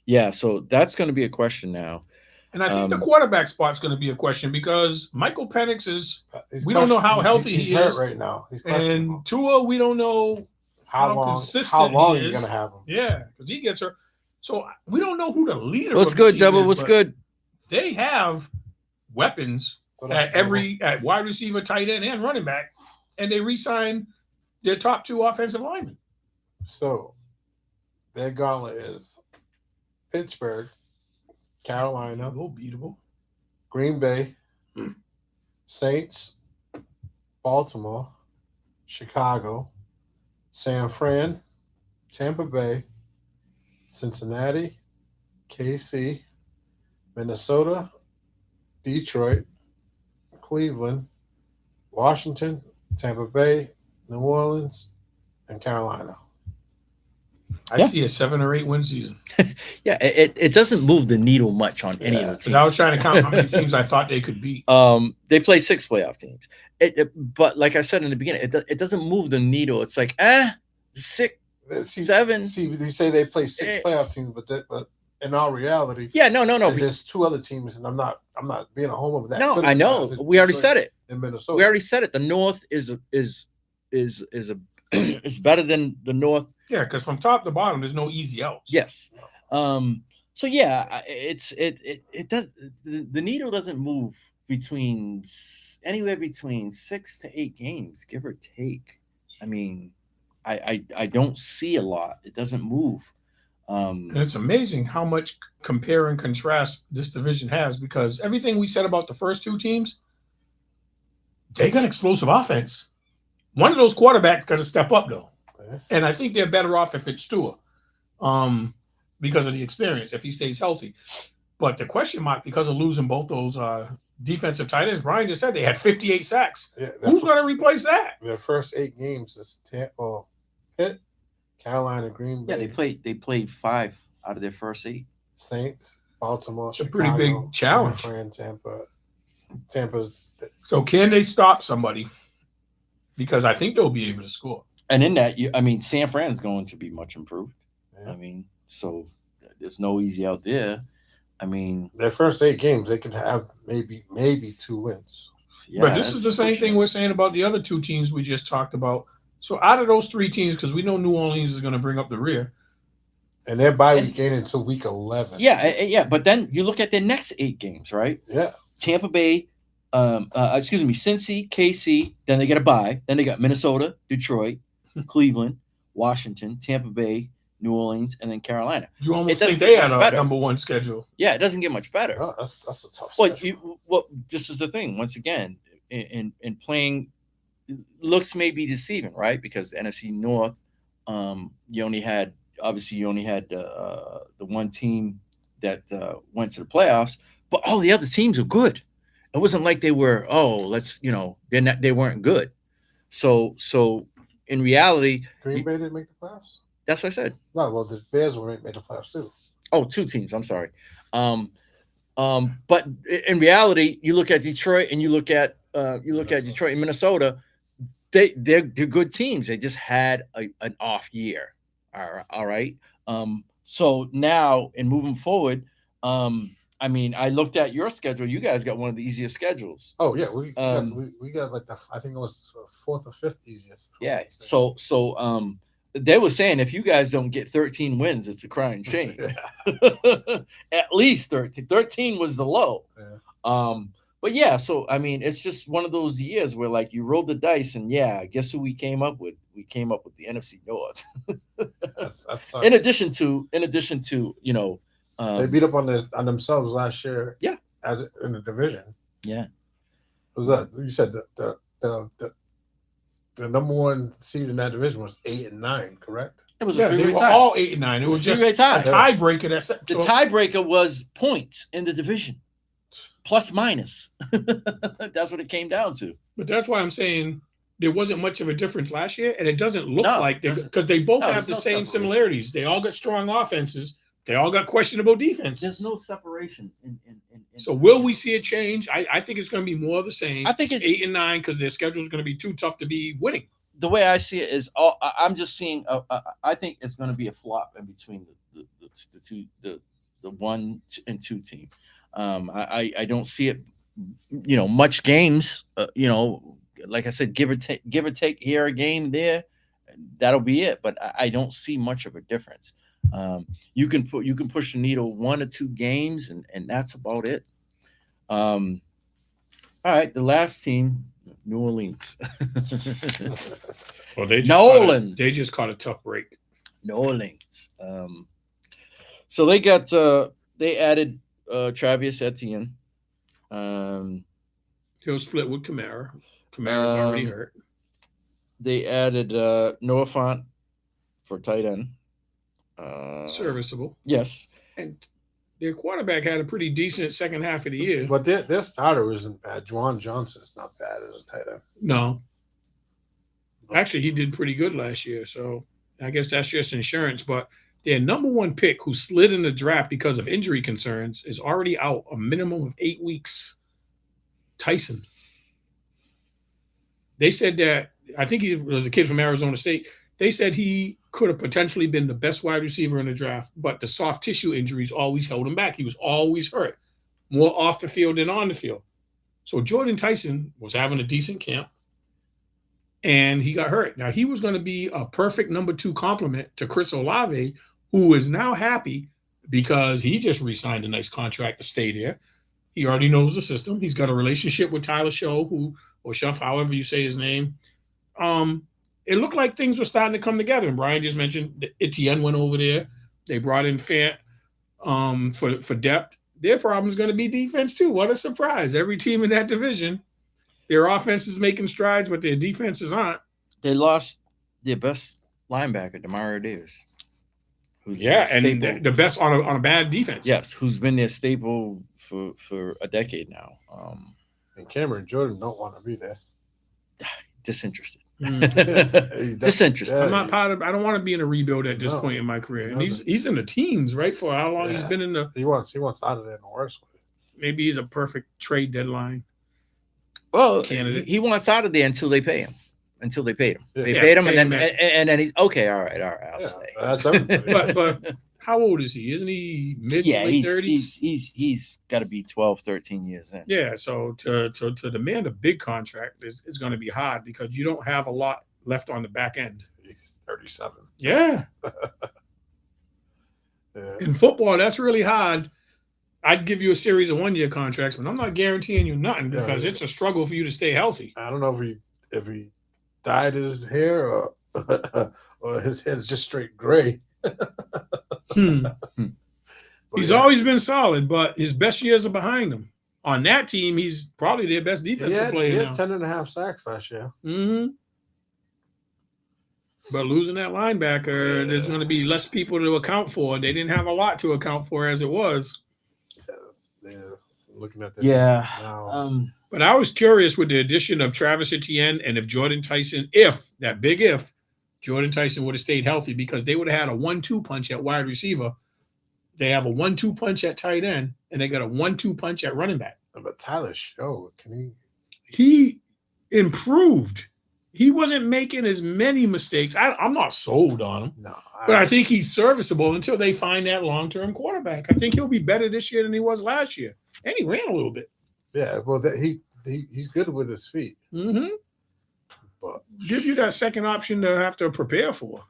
Yeah, so that's going to be a question now. And I think the quarterback spot's going to be a question because Michael Penix is. We don't know how healthy he is right now. And Tua, we don't know how consistent how long he is. You're going to have him. Yeah, because he gets her. So we don't know who the leader. What's of good, the team Double? is, What's good? they have weapons at wide receiver, tight end, and running back, and they re-signed their top 2 offensive linemen. So their gauntlet is Pittsburgh, Carolina, Beatable. Green Bay, Saints, Baltimore, Chicago, San Fran, Tampa Bay, Cincinnati, KC, Minnesota, Detroit, Cleveland, Washington, Tampa Bay, New Orleans, and Carolina. I see a 7 or 8 win season. Yeah, it doesn't move the needle much on any of the teams. I was trying to count how many teams I thought they could beat. They play 6 playoff teams. But like I said in the beginning, it doesn't move the needle. It's like 6, 7. See, they say they play 6 playoff teams, but in our reality, no. There's 2 other teams, and I'm not being a homer with that. No, I know. We already said it. In Minnesota, we already said it. The North is better than the North. Yeah, because from top to bottom, there's no easy outs. Yes. So yeah, it does. The needle doesn't move anywhere between 6 to 8 games, give or take. I mean, I don't see a lot. It doesn't move. And it's amazing how much compare and contrast this division has, because everything we said about the first 2 teams, they got explosive offense. One of those quarterbacks got to step up though, and I think they're better off if it's Tua, because of the experience if he stays healthy. But the question mark, because of losing both those defensive tight ends, Brian just said they had 58 sacks. Yeah, who's going to replace that? Their first 8 games is Pitt, Carolina, Green Bay. Yeah, they played 5 out of their first 8. Saints, Baltimore, it's a pretty big challenge. San Fran, Tampa's. So can they stop somebody? Because I think they'll be able to score. And in that, San Fran is going to be much improved. Yeah. I mean, so there's no easy out there. I mean, their first 8 games, they could have maybe 2 wins. Yeah, but this is the same thing we're saying about the other 2 teams we just talked about. So out of those 3 teams, because we know New Orleans is going to bring up the rear, and their bye week ain't until week 11. Yeah. But then you look at their next 8 games, right? Yeah. Tampa Bay, Cincy, KC. Then they get a bye. Then they got Minnesota, Detroit, Cleveland, Washington, Tampa Bay, New Orleans, and then Carolina. You almost think they had a number 1 schedule. Yeah, it doesn't get much better. Oh, that's a tough schedule. This is the thing. Once again, in playing, looks may be deceiving, right? Because the NFC North, you only had the one team that went to the playoffs, but all the other teams are good. It wasn't like they were, they weren't good. So in reality, Green Bay didn't make the playoffs. That's what I said. No, well, the Bears made the playoffs too. Oh, 2 teams. I'm sorry. But in reality, you look at Detroit and you look at Detroit and Minnesota. They're good teams. They just had an off year. All right. So now in moving forward, I mean, I looked at your schedule. You guys got one of the easiest schedules. Oh yeah, we got like I think it was 4th or 5th easiest. Yeah. So they were saying if you guys don't get 13 wins, it's a crying shame. At least 13. 13 was the low. Yeah. But yeah, so I mean, it's just one of those years where like you rolled the dice, and guess who we came up with? We came up with the NFC North. that's in addition to they beat up on themselves last year. Yeah, as in the division. Yeah, was that you said the number 1 seed in that division was 8 and 9, correct? It was they were all 8 and 9. It was just a tiebreaker. The tiebreaker was points in the division, plus minus. That's what it came down to. But that's why I'm saying there wasn't much of a difference last year, and it doesn't look like because they both have the same similarities. They all got strong offenses. They all got questionable defenses. There's no separation. So will we see a change? I think it's going to be more of the same. I think it's 8 and 9 because their schedule is going to be too tough to be winning. The way I see it is, I'm just seeing. I think it's going to be a flop in between the 1 and 2 team. I don't see it. Much games. Like I said, give or take here a game there. That'll be it. But I don't see much of a difference. You can push the needle 1 or 2 games, and that's about it. All right, the last team, New Orleans. Well, they just Nolans. they just caught a tough break. New Orleans. So they got they added Travis Etienne. He'll split with Kamara. Kamara's already hurt. They added Noah Fant for tight end. Serviceable. Yes. And their quarterback had a pretty decent second half of the year. But their starter isn't bad. Juwan Johnson's not bad as a tight end. No. Actually, he did pretty good last year. So I guess that's just insurance. But their number one pick, who slid in the draft because of injury concerns, is already out a minimum of 8 weeks. Tyson. They said that, I think he was a kid from Arizona State. They said he could have potentially been the best wide receiver in the draft, but the soft tissue injuries always held him back. He was always hurt, more off the field than on the field. So Jordan Tyson was having a decent camp, and he got hurt. Now, he was going to be a perfect number 2 complement to Chris Olave, who is now happy because he just re-signed a nice contract to stay there. He already knows the system. He's got a relationship with Tyler Show, or Shuff, however you say his name. It looked like things were starting to come together. And Brian just mentioned that Etienne went over there. They brought in Fant for depth. Their problem is going to be defense too. What a surprise. Every team in that division, their offense is making strides, but their defenses aren't. They lost their best linebacker, Demario Davis. And the best on a bad defense. Yes, who's been their staple for a decade now. And Cameron Jordan don't want to be there. Disinterested. Disinterested. I'm not part of. I don't want to be in a rebuild at this point in my career. And he's in the teens, right? For how long he's been in the. He wants out of there in the worst way. Maybe he's a perfect trade deadline. Well, candidate. He wants out of there until they pay him. Until they paid him. Yeah. They paid him, and then he's okay. All right. I'll stay. That's everybody. But how old is he? Isn't he mid late 30s? He's got to be 12, 13 years in. Yeah. So to demand a big contract is going to be hard because you don't have a lot left on the back end. He's 37. Yeah. In football, that's really hard. I'd give you a series of 1-year contracts, but I'm not guaranteeing you nothing because it's a struggle for you to stay healthy. I don't know if he dyed his hair or his head's just straight gray. He's always been solid, but his best years are behind him. On that team, he's probably their best defensive player. He had 10.5 sacks last year. Mm-hmm. But losing that linebacker, there's going to be less people to account for. They didn't have a lot to account for as it was. Yeah, looking at that. Yeah. Now. But I was curious with the addition of Travis Etienne and if Jordan Tyson, Jordan Tyson would have stayed healthy because they would have had a 1-2 punch at wide receiver. They have a 1-2 punch at tight end, and they got a 1-2 punch at running back. But Tyler Show, he improved. He wasn't making as many mistakes. I'm not sold on him. No. But I think he's serviceable until they find that long-term quarterback. I think he'll be better this year than he was last year. And he ran a little bit. Yeah, well, he's good with his feet. Mm-hmm. But give you that second option to have to prepare for.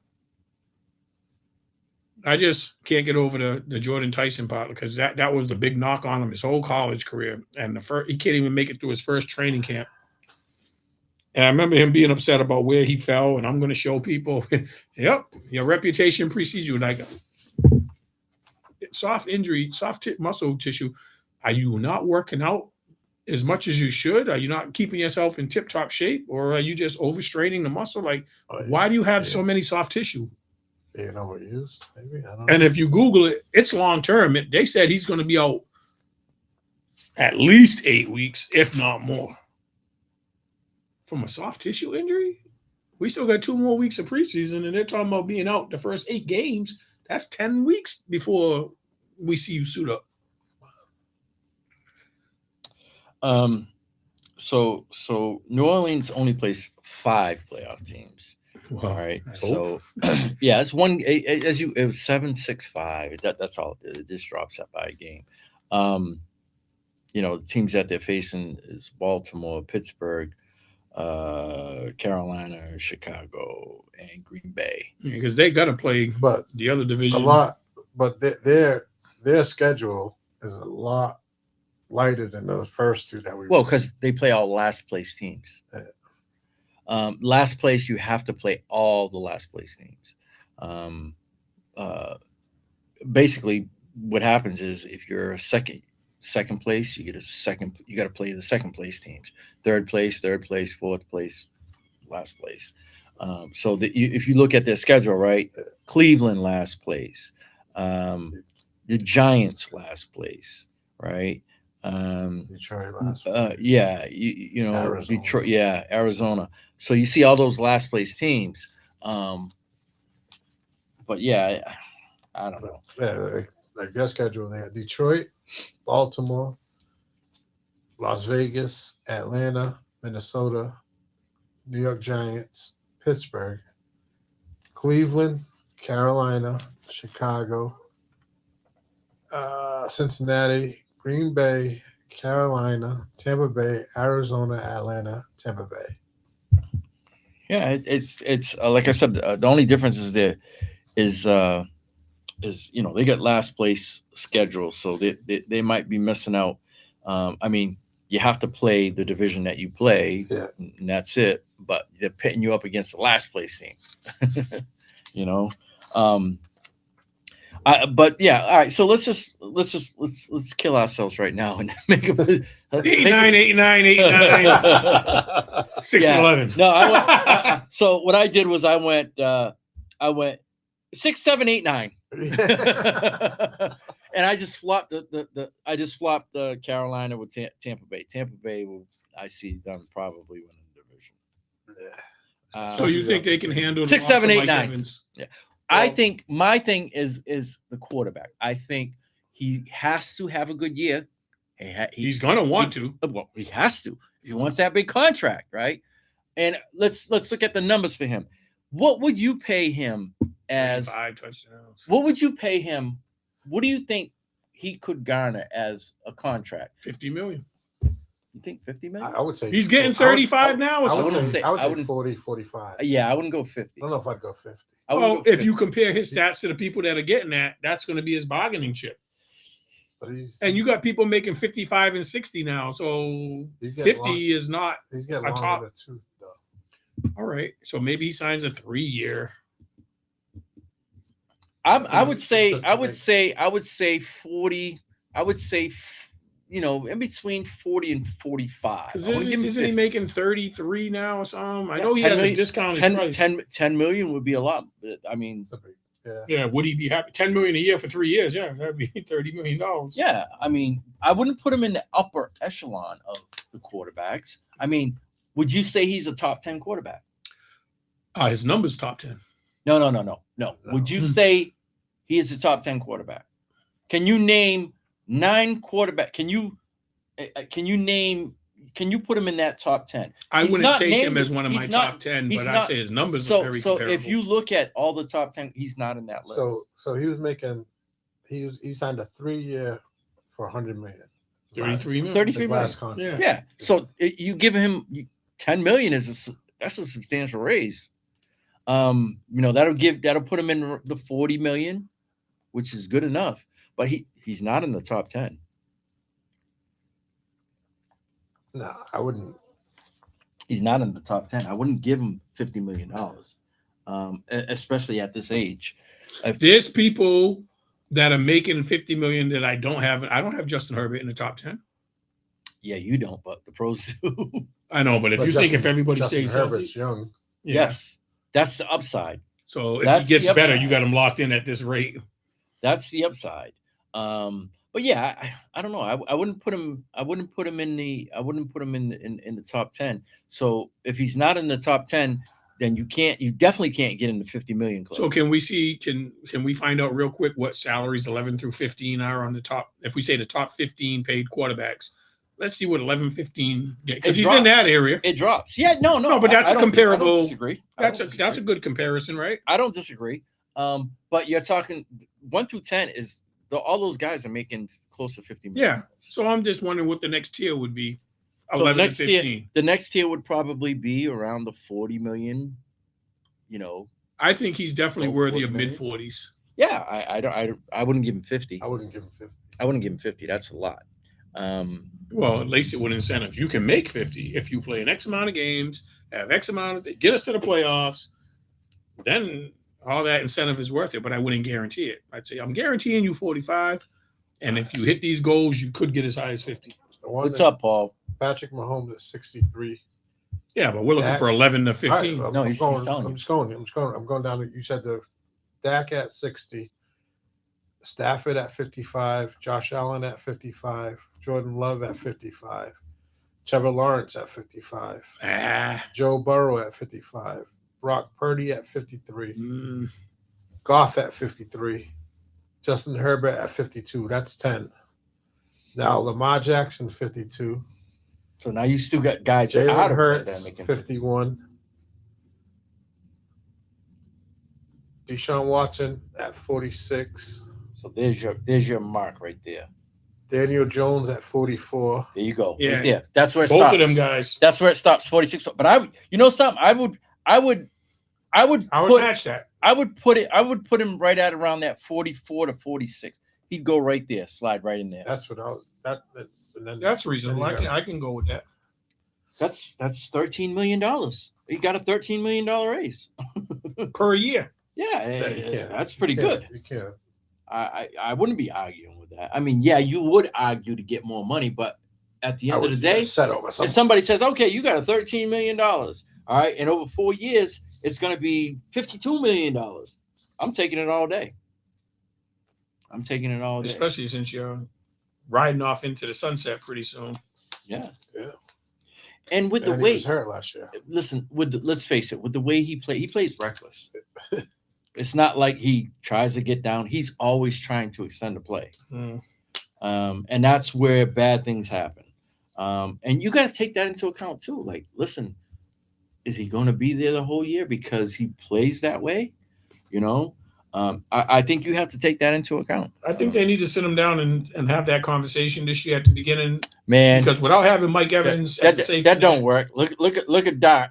I just can't get over the Jordan Tyson part because that was the big knock on him his whole college career. And he can't even make it through his first training camp. And I remember him being upset about where he fell, and I'm going to show people, yep, your reputation precedes you. Like soft muscle tissue, are you not working out as much as you should? Are you not keeping yourself in tip-top shape, or are you just overstraining the muscle? Like, why do you have so many soft tissue? Being overused, maybe. I don't know. And if you Google it, it's long-term. They said he's going to be out at least 8 weeks, if not more. From a soft tissue injury? We still got 2 more weeks of preseason, and they're talking about being out the first 8 games. That's 10 weeks before we see you suit up. So New Orleans only plays 5 playoff teams. Wow. All right. So yeah, it's one it was 7-6-5. That's all. It just drops up by a game. The teams that they're facing is Baltimore, Pittsburgh, Carolina, Chicago, and Green Bay. Because they got to play the other division a lot, but their schedule is a lot lighter than the first two that we. Well, because they play all last place teams. Last place, you have to play all the last place teams. Um, uh, Basically, what happens is if you're a second place, you get a second. You got to play the second place teams. Third place, fourth place, last place. So that if you look at their schedule, right? Cleveland last place, the Giants last place, right? Detroit last. Yeah, you know, Arizona. Detroit, yeah, Arizona. So you see all those last place teams. But yeah, I don't know. Yeah, like their schedule there: Detroit, Baltimore, Las Vegas, Atlanta, Minnesota, New York Giants, Pittsburgh, Cleveland, Carolina, Chicago, Cincinnati, Green Bay, Carolina, Tampa Bay, Arizona, Atlanta, Tampa Bay. Yeah, it's like I said, the only difference is there is you know they got last place schedule, so they might be missing out. I mean, you have to play the division that you play, Yeah. and that's it. But they're pitting you up against the last place team. You know, but yeah, all right. So let's kill ourselves right now and make a 89, 89, 89, 6 and 11. No, so what I did was I went 6, 7, 8, 9. And I just flopped the Carolina with Tampa Bay. Tampa Bay will I see them probably winning the division. Yeah. So you think they can handle 6, the loss 7, of 8, Mike 9. Evans? Yeah. I think my thing is the quarterback. I think he has to have a good year. He's gonna want to. Well, he has to if he wants that big contract, right? And let's look at the numbers for him. What would you pay him as 5 touchdowns? What would you pay him? What do you think he could garner as a contract? 50 million. You think 50 million? I would say He's getting 35 now. Or I would something? say, I would say wouldn't- 40, 45. Yeah, I wouldn't go 50. I don't know if I'd go 50. I would Well, go if 50. you compare his stats to the people that are getting that, that's going to be his bargaining chip. But And you got people making 55 and 60 now, so He's getting 50 long. is not he's getting a longer top. than two, though. All right. So maybe he signs a 3-year. I would say 40. I would say in between 40 and 45. Because I wouldn't give him isn't he 50. making 33 now or something? I Yeah, know he 10 has a million- discounted 10, price. 10 million would be a lot. I mean, It's a big, yeah. Yeah, would he be happy? 10 million a year for 3 years. Yeah, that'd be $30 million. yeah. I mean, I wouldn't put him in the upper echelon of the quarterbacks. I mean, would you say he's a top 10 quarterback? His number's top 10. No. Would you say he is a top 10 quarterback? Can you name 9 quarterback? Can you put him in that top 10? I He's wouldn't not take him named- as one of my he's not- top 10, he's but I not- say his numbers So are very comparable. if you look at all the top 10, he's not in that list. So he was making, he signed a 3-year for 100 million. 33 million. 33 His million. last contract. Yeah. Yeah. So you give him 10 million that's a substantial raise. That'll put him in the 40 million, which is good enough. But he's not in the top 10. No, I wouldn't. He's not in the top 10. I wouldn't give him $50 million, especially at this age. There's people that are making 50 million that I don't have. I don't have Justin Herbert in the top 10. Yeah, you don't, but the pros do. I know, but if But you think if Justin- everybody Justin stays healthy, Herbert's young. yeah. Yes, that's the upside. So if That's he gets the better, upside. you got him locked in at this rate. That's the upside. But yeah, I don't know. I wouldn't put him. I wouldn't put him in the. I wouldn't put him in the top 10. So if he's not in the top 10, then you definitely can't get in the 50 million club. So can we see? Can we find out real quick what salaries 11 through 15 are on the top? If we say the top 15 paid quarterbacks, let's see what 11, 15 get, because he's in that area. It drops. Yeah, no, but that's I a don't- comparable- I don't disagree. That's a good comparison, right? I don't disagree. But you're talking 1 through 10 is all those guys are making close to 50 million. Yeah. So I'm just wondering what the next tier would be. So 11 to next 15. the next tier would probably be around the 40 million. I think he's definitely Oh, worthy of 40 mid 40s. Yeah, I wouldn't give him 50. I wouldn't give him 50. I wouldn't give him 50. That's a lot. Well, at least it would incentive. You can make 50 if you play an X amount of games, have X amount of get us to the playoffs. Then all that incentive is worth it. But I wouldn't guarantee it. I'd say I'm guaranteeing you 45, and if you hit these goals, you could get as high as 50. What's up, Paul? Patrick Mahomes is 63. Yeah, but we're looking for 11 to 15. Right, No, he's telling you. I'm going down. You said the Dak at 60, Stafford at 55, Josh Allen at 55, Jordan Love at 55, Trevor Lawrence at 55, Joe Burrow at 55, Brock Purdy at 53, Goff at 53, Justin Herbert at 52. That's 10. Now Lamar Jackson 52. So now you still got guys Jalen out of Hurts that 51. Deshaun Watson at 46. So there's your mark right there. Daniel Jones at 44. There you go. Yeah. Right there. That's where it Both stops. of them guys. That's where it stops. 46. But something. I would match that. I would put him right at around that 44 to 46. He'd go right there, slide right in there. That's what I was. And then That's reasonable. I can go with that. That's $13 million. He got a $13 million raise Per year. Yeah, that's pretty good. You can. I wouldn't be arguing with that. I mean, yeah, you would argue to get more money, but at the end of the day, if somebody says, okay, you got a $13 million, all right, and over 4 years, it's going to be $52 million. I'm taking it all day. Especially since you're riding off into the sunset pretty soon. Yeah. Yeah. And with the he way was hurt last year. Listen, let's face it, with the way he plays reckless. It's not like he tries to get down. He's always trying to extend the play. And that's where bad things happen. And you got to take that into account too. Like, listen, is he going to be there the whole year because he plays that way? You know, I think you have to take that into account. I think they need to sit him down and have that conversation this year at the beginning. Man, because without having Mike Evans, that don't work. Look at Dart.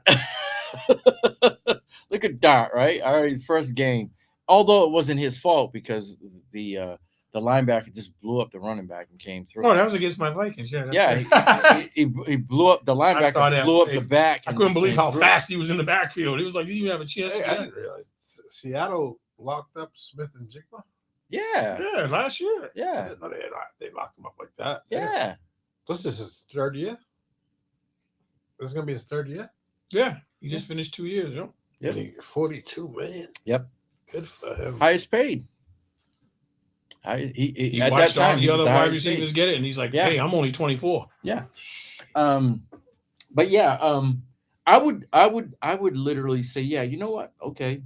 Look at Dart, right? All right, first game. Although it wasn't his fault because the linebacker just blew up the running back and came through. Oh, that was against my Vikings. He blew up the linebacker, blew up the back. I couldn't believe how fast he was in the backfield. He was like, didn't even have a chance. I didn't realize Seattle locked up Smith and Jigma. Yeah, last year. Yeah, they locked him up like that. Yeah. Plus, this is his third year. This is gonna be his third year. Yeah, he just finished 2 years. Yep. 42 million. Yep. Good for him. Highest paid. He at watched that time, all the other wide receivers get it, and he's like, "Hey, I'm only 24." Yeah. But yeah, I would literally say, yeah, you know what? Okay,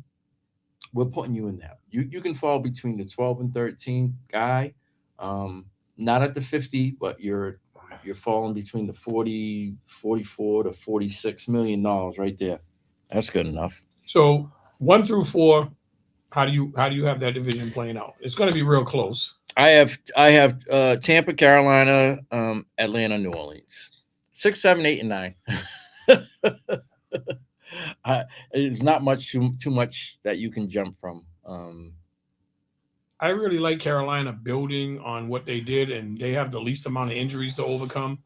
we're putting you in that. You can fall between the 12 and 13 guy. Not at the 50, but you're falling between the 40, 44 to 46 million dollars right there. That's good enough. So 1 through 4, how do you have that division playing out? It's going to be real close. I have Tampa, Carolina, Atlanta, New Orleans. 6, 7, 8, and 9. It's not much too much that you can jump from. I really like Carolina building on what they did, and they have the least amount of injuries to overcome.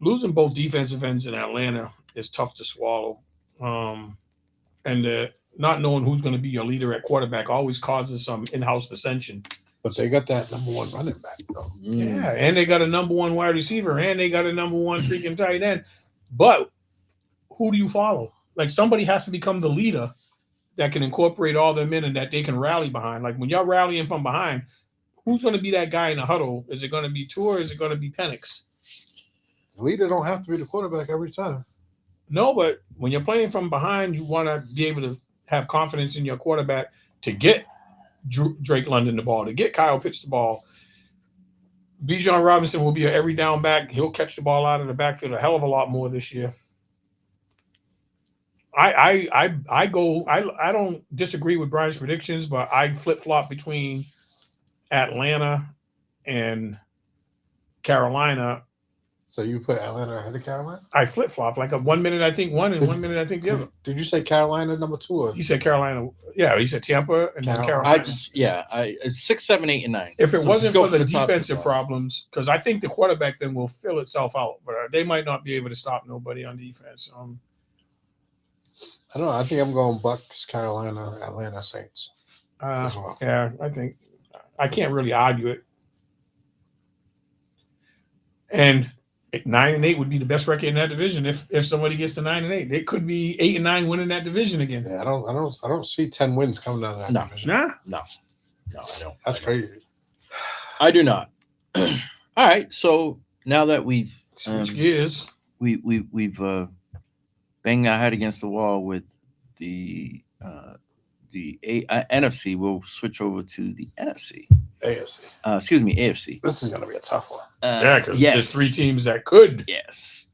Losing both defensive ends in Atlanta is tough to swallow. And not knowing who's going to be your leader at quarterback always causes some in-house dissension. But they got that number 1 running back, though. Yeah, and they got a number 1 wide receiver, and they got a number 1 freaking tight end. But who do you follow? Like, somebody has to become the leader that can incorporate all them in and that they can rally behind. Like, when y'all rallying from behind, who's going to be that guy in the huddle? Is it going to be Tua or is it going to be Penix? The leader don't have to be the quarterback every time. No, but when you're playing from behind, you want to be able to have confidence in your quarterback to get Drake London the ball, to get Kyle Pitts the ball. Bijan Robinson will be an every down back. He'll catch the ball out of the backfield a hell of a lot more this year. I don't disagree with Brian's predictions, but I flip-flop between Atlanta and Carolina. So you put Atlanta ahead of Carolina? I flip flop like a 1 minute I think one and 1 minute I think the other. Did you say Carolina number 2? Or? He said Carolina. Yeah, he said Tampa and then Carolina. I 6, 7, 8, and 9. If it So wasn't just go for the from top to defensive bottom. problems, because I think the quarterback then will fill itself out, but they might not be able to stop nobody on defense. I don't know. I think I'm going Bucks, Carolina, Atlanta, Saints. as well. Yeah, I think I can't really argue it. And 9-8 would be the best record in that division if somebody gets to 9-8. They could be 8-9 winning that division again. Yeah, I don't see 10 wins coming out of that division. No, I don't. That's crazy. I do not. All right, so now that we've switch gears. we've banged our head against the wall with the NFC, we'll switch over to the NFC. AFC. Excuse me, AFC. This is going to be a tough one. Yeah, because there's 3 teams that could. Yes.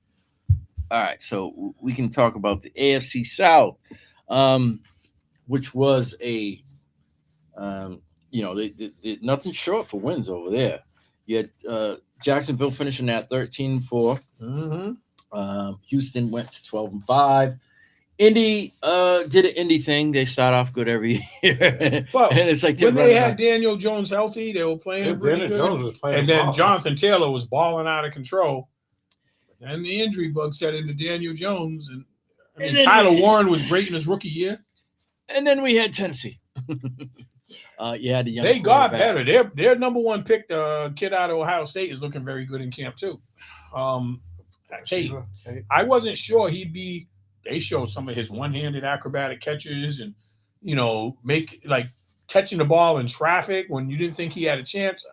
All right, so we can talk about the AFC South, which was a, they nothing short for wins over there. You had Jacksonville finishing at 13-4. Mm-hmm. Houston went to 12-5. Indy did an Indy thing. They start off good every year. Well, and it's like when they had Daniel Jones healthy, they were playing Daniel Jones was playing, and then Jonathan Taylor was balling out of control. But then the injury bug set into Daniel Jones, and Tyler Warren was great in his rookie year. And then we had Tennessee. The young they got better. Their number 1 pick, the kid out of Ohio State, is looking very good in camp too. I wasn't sure he'd be. They showed some of his one-handed acrobatic catches and, make like catching the ball in traffic when you didn't think he had a chance.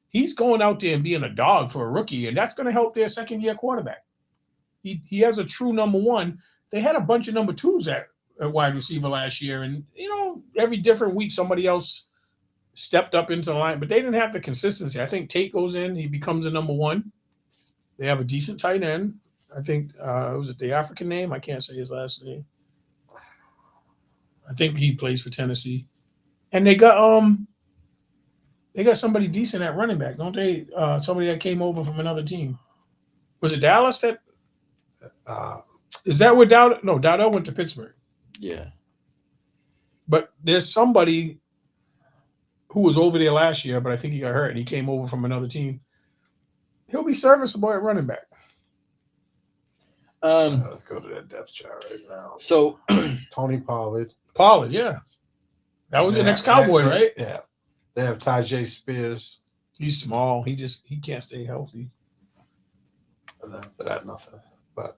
He's going out there and being a dog for a rookie, and that's going to help their second-year quarterback. He has a true number 1. They had a bunch of number 2s at wide receiver last year, and every different week somebody else stepped up into the line, but they didn't have the consistency. I think Tate goes in, he becomes a number 1. They have a decent tight end. I think was it the African name? I can't say his last name. I think he plays for Tennessee, and they got somebody decent at running back, don't they? Somebody that came over from another team. Was it Dallas? That is that where Dowdell? No, Dowdell went to Pittsburgh. Yeah, but there's somebody who was over there last year, but I think he got hurt and he came over from another team. He'll be serviceable at running back. Let's go to that depth chart right now. So Tony Pollard, yeah, that was the next Cowboy, right? Yeah, they have Tajay Spears. He's small. He can't stay healthy. And after that, nothing. But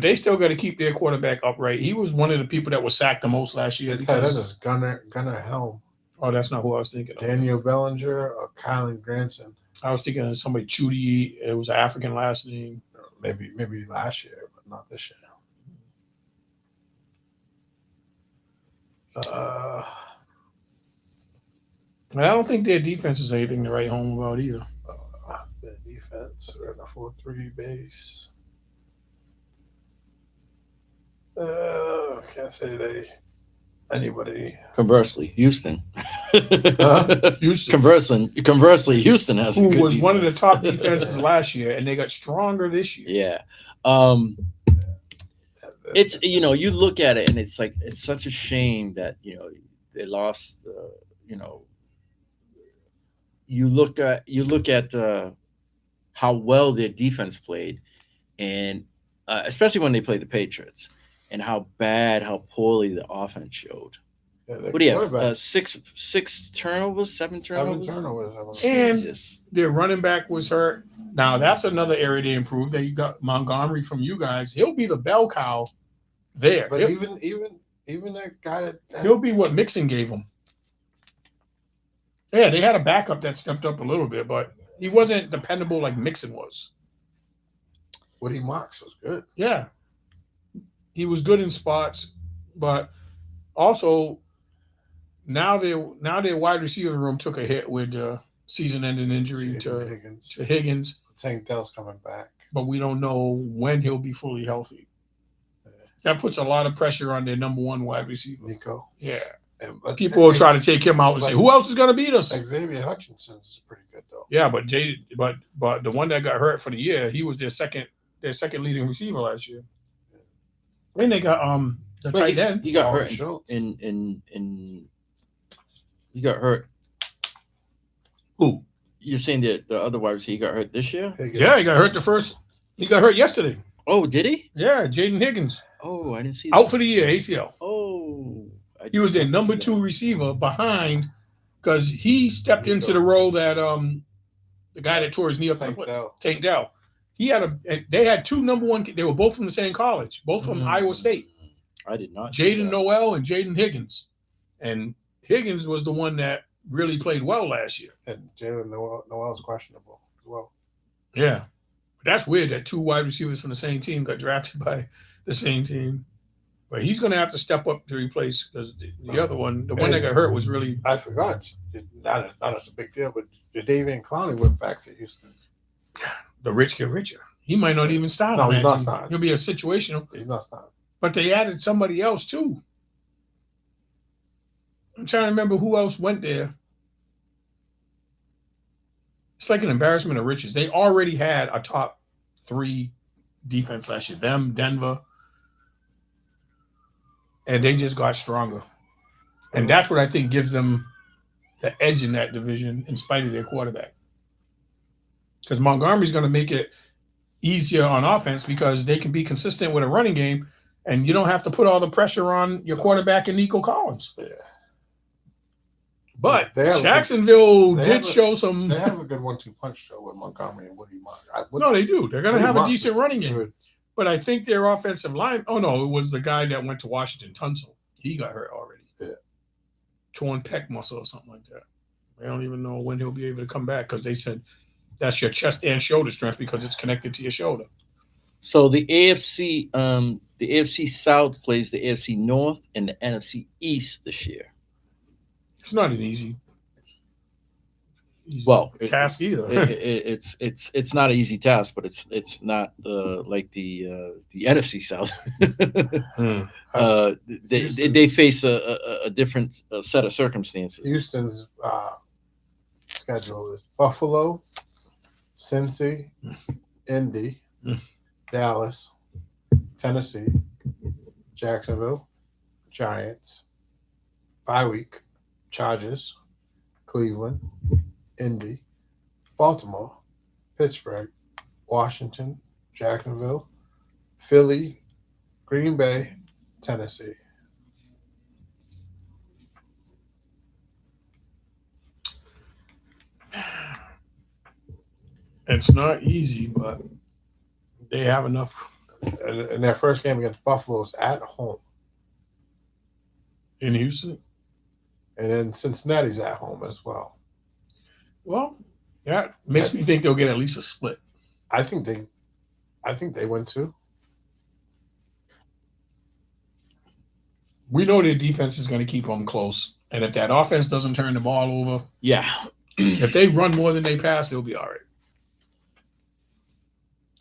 they still got to keep their quarterback upright. He was one of the people that was sacked the most last year. That is Gunnar Helm. Oh, that's not who I was thinking of. Daniel Bellinger or Kylan Granson. I was thinking of somebody Chudy. It was an African last name. Maybe last year, but not this year. And I don't think their defense is anything to write home about either. The defense, we're in a 4-3 base. Can't say anybody. Conversely, Houston. Houston. Conversely, Houston has who was one of the top defenses last year, and they got stronger this year. Yeah. It's you look at it and it's like it's such a shame that they lost. You look at how well their defense played, and especially when they played the Patriots, and how poorly the offense showed. Yeah, what do you have? 6 turnovers, 7 turnovers. 7 turnovers. And their running back was hurt. Now that's another area to improve. That you got Montgomery from you guys. He'll be the bell cow there. But even that guy he'll be what Mixon gave him. Yeah, they had a backup that stepped up a little bit, but he wasn't dependable like Mixon was. Woody Mox was good. Yeah. He was good in spots, but also now their wide receiver room took a hit with season-ending injury to Higgins. Tank Dell's coming back, but we don't know when he'll be fully healthy. Yeah. That puts a lot of pressure on their number 1 wide receiver, Nico. Yeah, people will try to take him out and say, "Who else is going to beat us?" Xavier Hutchinson is pretty good though. Yeah, but the one that got hurt for the year, he was their second leading receiver last year. And they got the But tight end. he got Dalton hurt Schultz. in he got hurt. Who? You're saying that the other wide receiver he got hurt this year? Yeah, he got hurt he got hurt yesterday. Oh, did he? Yeah, Jaden Higgins. Oh, I didn't see Out that. for the year, ACL. Oh, He was their didn't number see 2 receiver behind because he stepped into the role that the guy that tore his knee up Tank Dell. They had 2 number 1. They were both from the same college, both from Iowa State. I did not. see Jaden that. Noel and Jaden Higgins, and Higgins was the one that really played well last year. And Jalen Noel's questionable as well. Yeah, that's weird that 2 wide receivers from the same team got drafted by the same team. But he's going to have to step up to replace because the other one, the one that got hurt, was really. I forgot. Not as a big deal, but Jadavian Clowney went back to Houston. The rich get richer. He might not even start. No, he's not starting. He'll be a situational. He's not starting. But they added somebody else too. I'm trying to remember who else went there. It's like an embarrassment of riches. They already had a top 3 defense last year. Them, Denver. And they just got stronger. And that's what I think gives them the edge in that division in spite of their quarterback. Because Montgomery's going to make it easier on offense because they can be consistent with a running game and you don't have to put all the pressure on your quarterback and Nico Collins. Yeah. But Jacksonville did show some. They have a good 1-2 punch though with Montgomery and Woody. No, they do. They're going to have a decent running game. But I think their offensive line. Oh no, it was the guy that went to Washington, Tunsil. He got hurt already. Yeah. Torn pec muscle or something like that. They don't even know when he'll be able to come back because they said that's your chest and shoulder strength because it's connected to your shoulder. So the AFC South plays the AFC North and the NFC East this year. It's not an easy task either. It's not an easy task, but it's not like the NFC South. They face a different set of circumstances. Houston's schedule is Buffalo, Cincy, Indy, Dallas, Tennessee, Jacksonville, Giants, bye week, Chargers, Cleveland, Indy, Baltimore, Pittsburgh, Washington, Jacksonville, Philly, Green Bay, Tennessee. It's not easy, but they have enough. And their first game against Buffalo is at home. In Houston? And then Cincinnati's at home as well. Well, that makes me think they'll get at least a split. I think they win too. We know their defense is going to keep them close. And if that offense doesn't turn the ball over, if they run more than they pass, they'll be all right.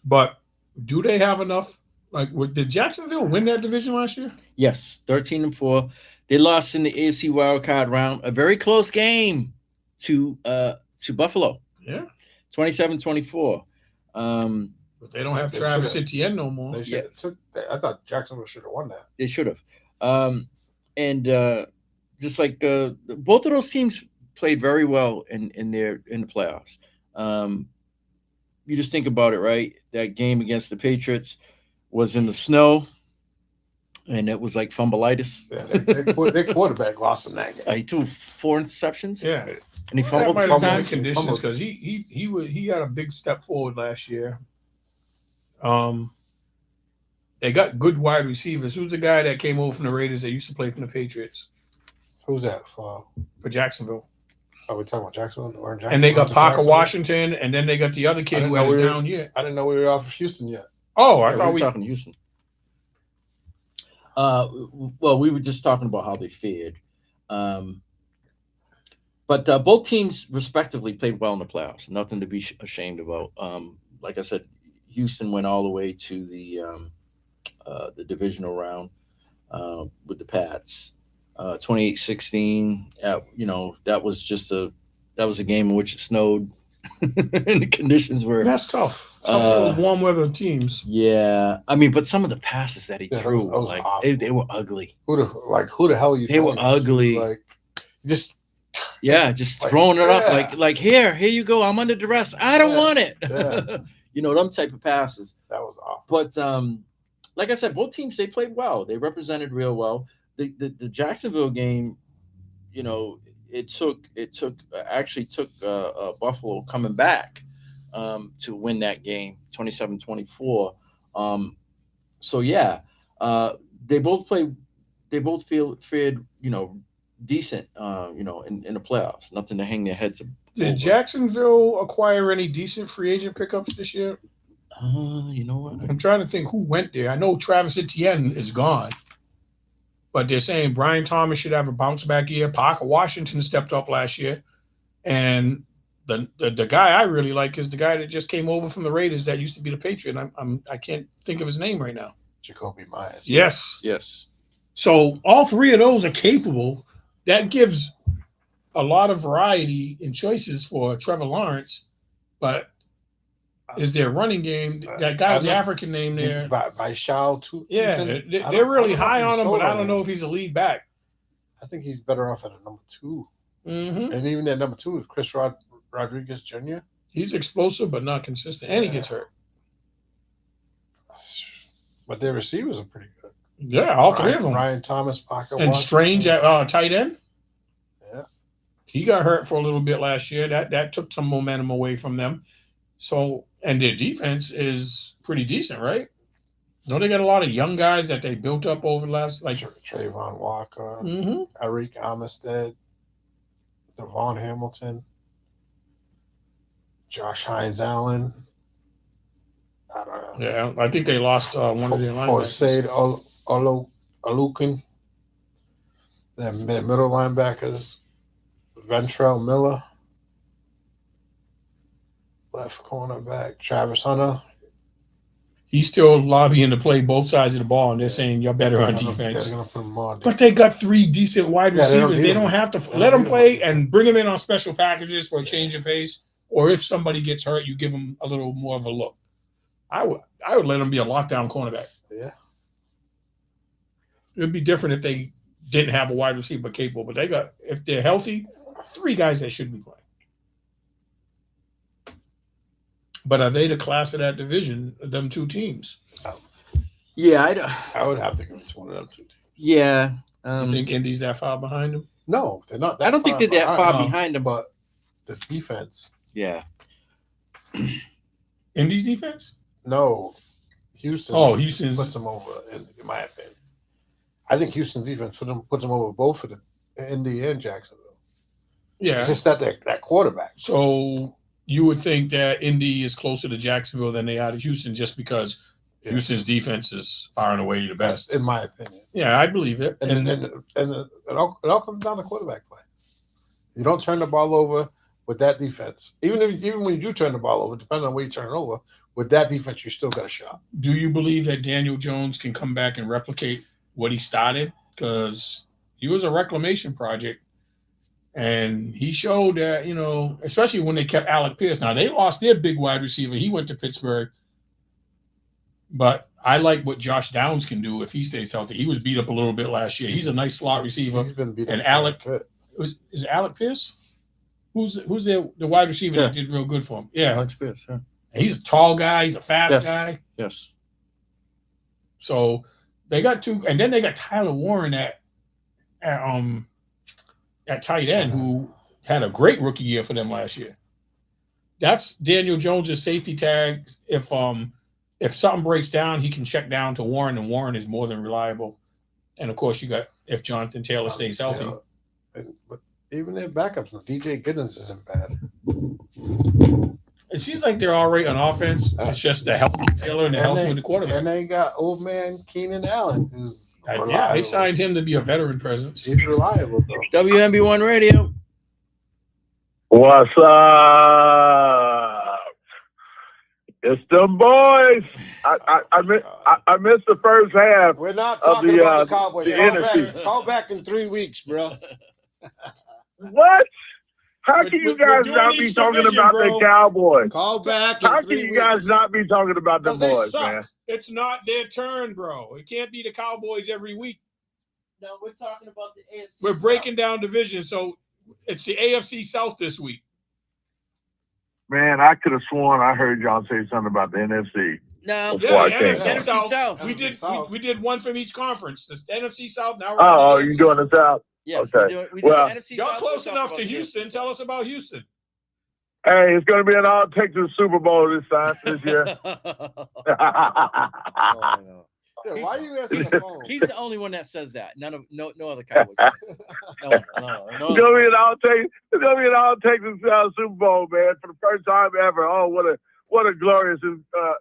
But do they have enough? Like, did Jacksonville win that division last year? Yes, 13-4. They lost in the AFC wildcard round. A very close game to Buffalo. Yeah. 27-24. But they don't have Travis Etienne no more. I thought Jacksonville should have won that. They should have. And just like both of those teams played very well in the playoffs. You just think about it, right? That game against the Patriots was in the snow, and it was like fumbleitis. Yeah, their quarterback lost in that game. He threw 4 interceptions. Yeah, and he fumbled that 4 might have times. been the conditions because he had a big step forward last year. They got good wide receivers. Who's the guy that came over from the Raiders that used to play from the Patriots? Who's that for Jacksonville? Are we talking about Jacksonville? And they got Parker Washington, and then they got the other kid who had it down here. I didn't know we were off of Houston yet. Oh, I thought we were talking Houston. Well, we were just talking about how they fared. But both teams respectively played well in the playoffs. Nothing to be ashamed about. Like I said, Houston went all the way to the divisional round with the Pats. 28-16. That was a game in which it snowed. and the conditions were. That's tough. Tough for those warm weather teams. Yeah, I mean, but some of the passes that he threw, that was like awful. they were ugly. Who the hell are you? They were ugly. Like, just just like, throwing it up like here you go. I'm under duress. I don't want it. Yeah. Them type of passes. That was awful. But like I said, both teams, they played well. They represented real well. The Jacksonville game, it took Buffalo coming back to win that game 27-24. So yeah, they both fared decent in the playoffs. Nothing to hang their heads over. Did Jacksonville acquire any decent free agent pickups this year? You know what? I'm trying to think who went there. I know Travis Etienne is gone, but they're saying Brian Thomas should have a bounce back year. Parker Washington stepped up last year, and the guy I really like is the guy that just came over from the Raiders that used to be the Patriot. I can't think of his name right now. Jacoby Myers. Yes. So all three of those are capable. That gives a lot of variety in choices for Trevor Lawrence, but is their running game that guy with the African name there? By Shao too. Yeah, they're really high on him, but I don't know if he's a lead back. I think he's better off at a number 2. Mm-hmm. And even at number 2 is Chris Rodriguez Jr. He's explosive but not consistent, and he gets hurt. But their receivers are pretty good. Yeah, all three of them. Ryan Thomas, Parker, and Washington. Strange at tight end. Yeah, he got hurt for a little bit last year. That took some momentum away from them. So, and their defense is pretty decent, right? No, they got a lot of young guys that they built up over the last, like Trayvon Walker, mm-hmm. Arik Armstead, Devon Hamilton, Josh Hines Allen. I don't know. Yeah, I think they lost one of their linebackers. Forsaid Alukin. Their middle linebackers, Ventrell Miller. Left cornerback, Travis Hunter. He's still lobbying to play both sides of the ball, and they're saying you're better on defense. They're gonna put him on. But they got 3 decent wide receivers. They don't have to let them play and bring them in on special packages for a change of pace. Or if somebody gets hurt, you give them a little more of a look. I would let them be a lockdown cornerback. Yeah. It'd be different if they didn't have a wide receiver capable, but they got, if they're healthy, 3 guys that should be playing. But are they the class of that division, them 2 teams? Yeah, I would have to give it to one of them 2 teams. Yeah. You think Indy's that far behind them? No, they're not. I don't think they're that far behind them. But the defense. Yeah. Indy's defense? No. Houston. Oh, Houston's puts them over, in my opinion. I think Houston's defense puts them over both of the Indy and Jacksonville. Yeah. It's just that quarterback. So you would think that Indy is closer to Jacksonville than they are to Houston just because Houston's defense is far and away the best. In my opinion. Yeah, I believe it. And it all comes down to quarterback play. You don't turn the ball over with that defense. Even when you do turn the ball over, depending on where you turn it over, with that defense, you still got a shot. Do you believe that Daniel Jones can come back and replicate what he started? Because he was a reclamation project. And he showed that, especially when they kept Alec Pierce. Now, they lost their big wide receiver. He went to Pittsburgh. But I like what Josh Downs can do if he stays healthy. He was beat up a little bit last year. He's a nice slot receiver. He's been beat up. And Alec, is it Alec Pierce? Who's the wide receiver that did real good for him? Yeah. Alex Pierce, yeah. He's a tall guy. He's a fast guy. Yes. So they got 2. And then they got Tyler Warren at tight end, who had a great rookie year for them last year. That's Daniel Jones' safety tag. If something breaks down, he can check down to Warren, and Warren is more than reliable. And of course, you got if Jonathan Taylor stays healthy. But even their backups, DJ Giddens isn't bad. It seems like they're all right on offense. It's just the health of Taylor and the health of the quarterback. And they got old man Keenan Allen, who's reliable. Yeah, they signed him to be a veteran presence. He's reliable, though. WMB1 Radio. What's up? It's them boys. I missed the first half. We're not talking about the Cowboys. The Call back in 3 weeks, bro. What? How can you we're guys doing not be each talking division, about bro. the Cowboys? Call back How in can 3 you guys weeks. not be talking about the Because they boys, suck. man? It's not their turn, bro. It can't be the Cowboys every week. No, we're talking about the AFC. We're breaking down divisions, so it's the AFC South this week. Man, I could have sworn I heard y'all say something about the NFC. No, Before I Yeah, came the on. NFC South. South. We NFC did South. we did one from each conference. The NFC South. Now we're Oh, in the you AFC. doing the South? Yes, Okay. we did Well, the NFC Y'all South. close We'll talk enough about to the Houston. AFC Tell South. us about Houston. Hey, it's going to be an all Texas Super Bowl this year. Oh, no. Yeah, why are you answering the phone? He's the only one that says that. No other Cowboys fans. No. It's gonna be an all Texas Super Bowl, man, for the first time ever. Oh, what a glorious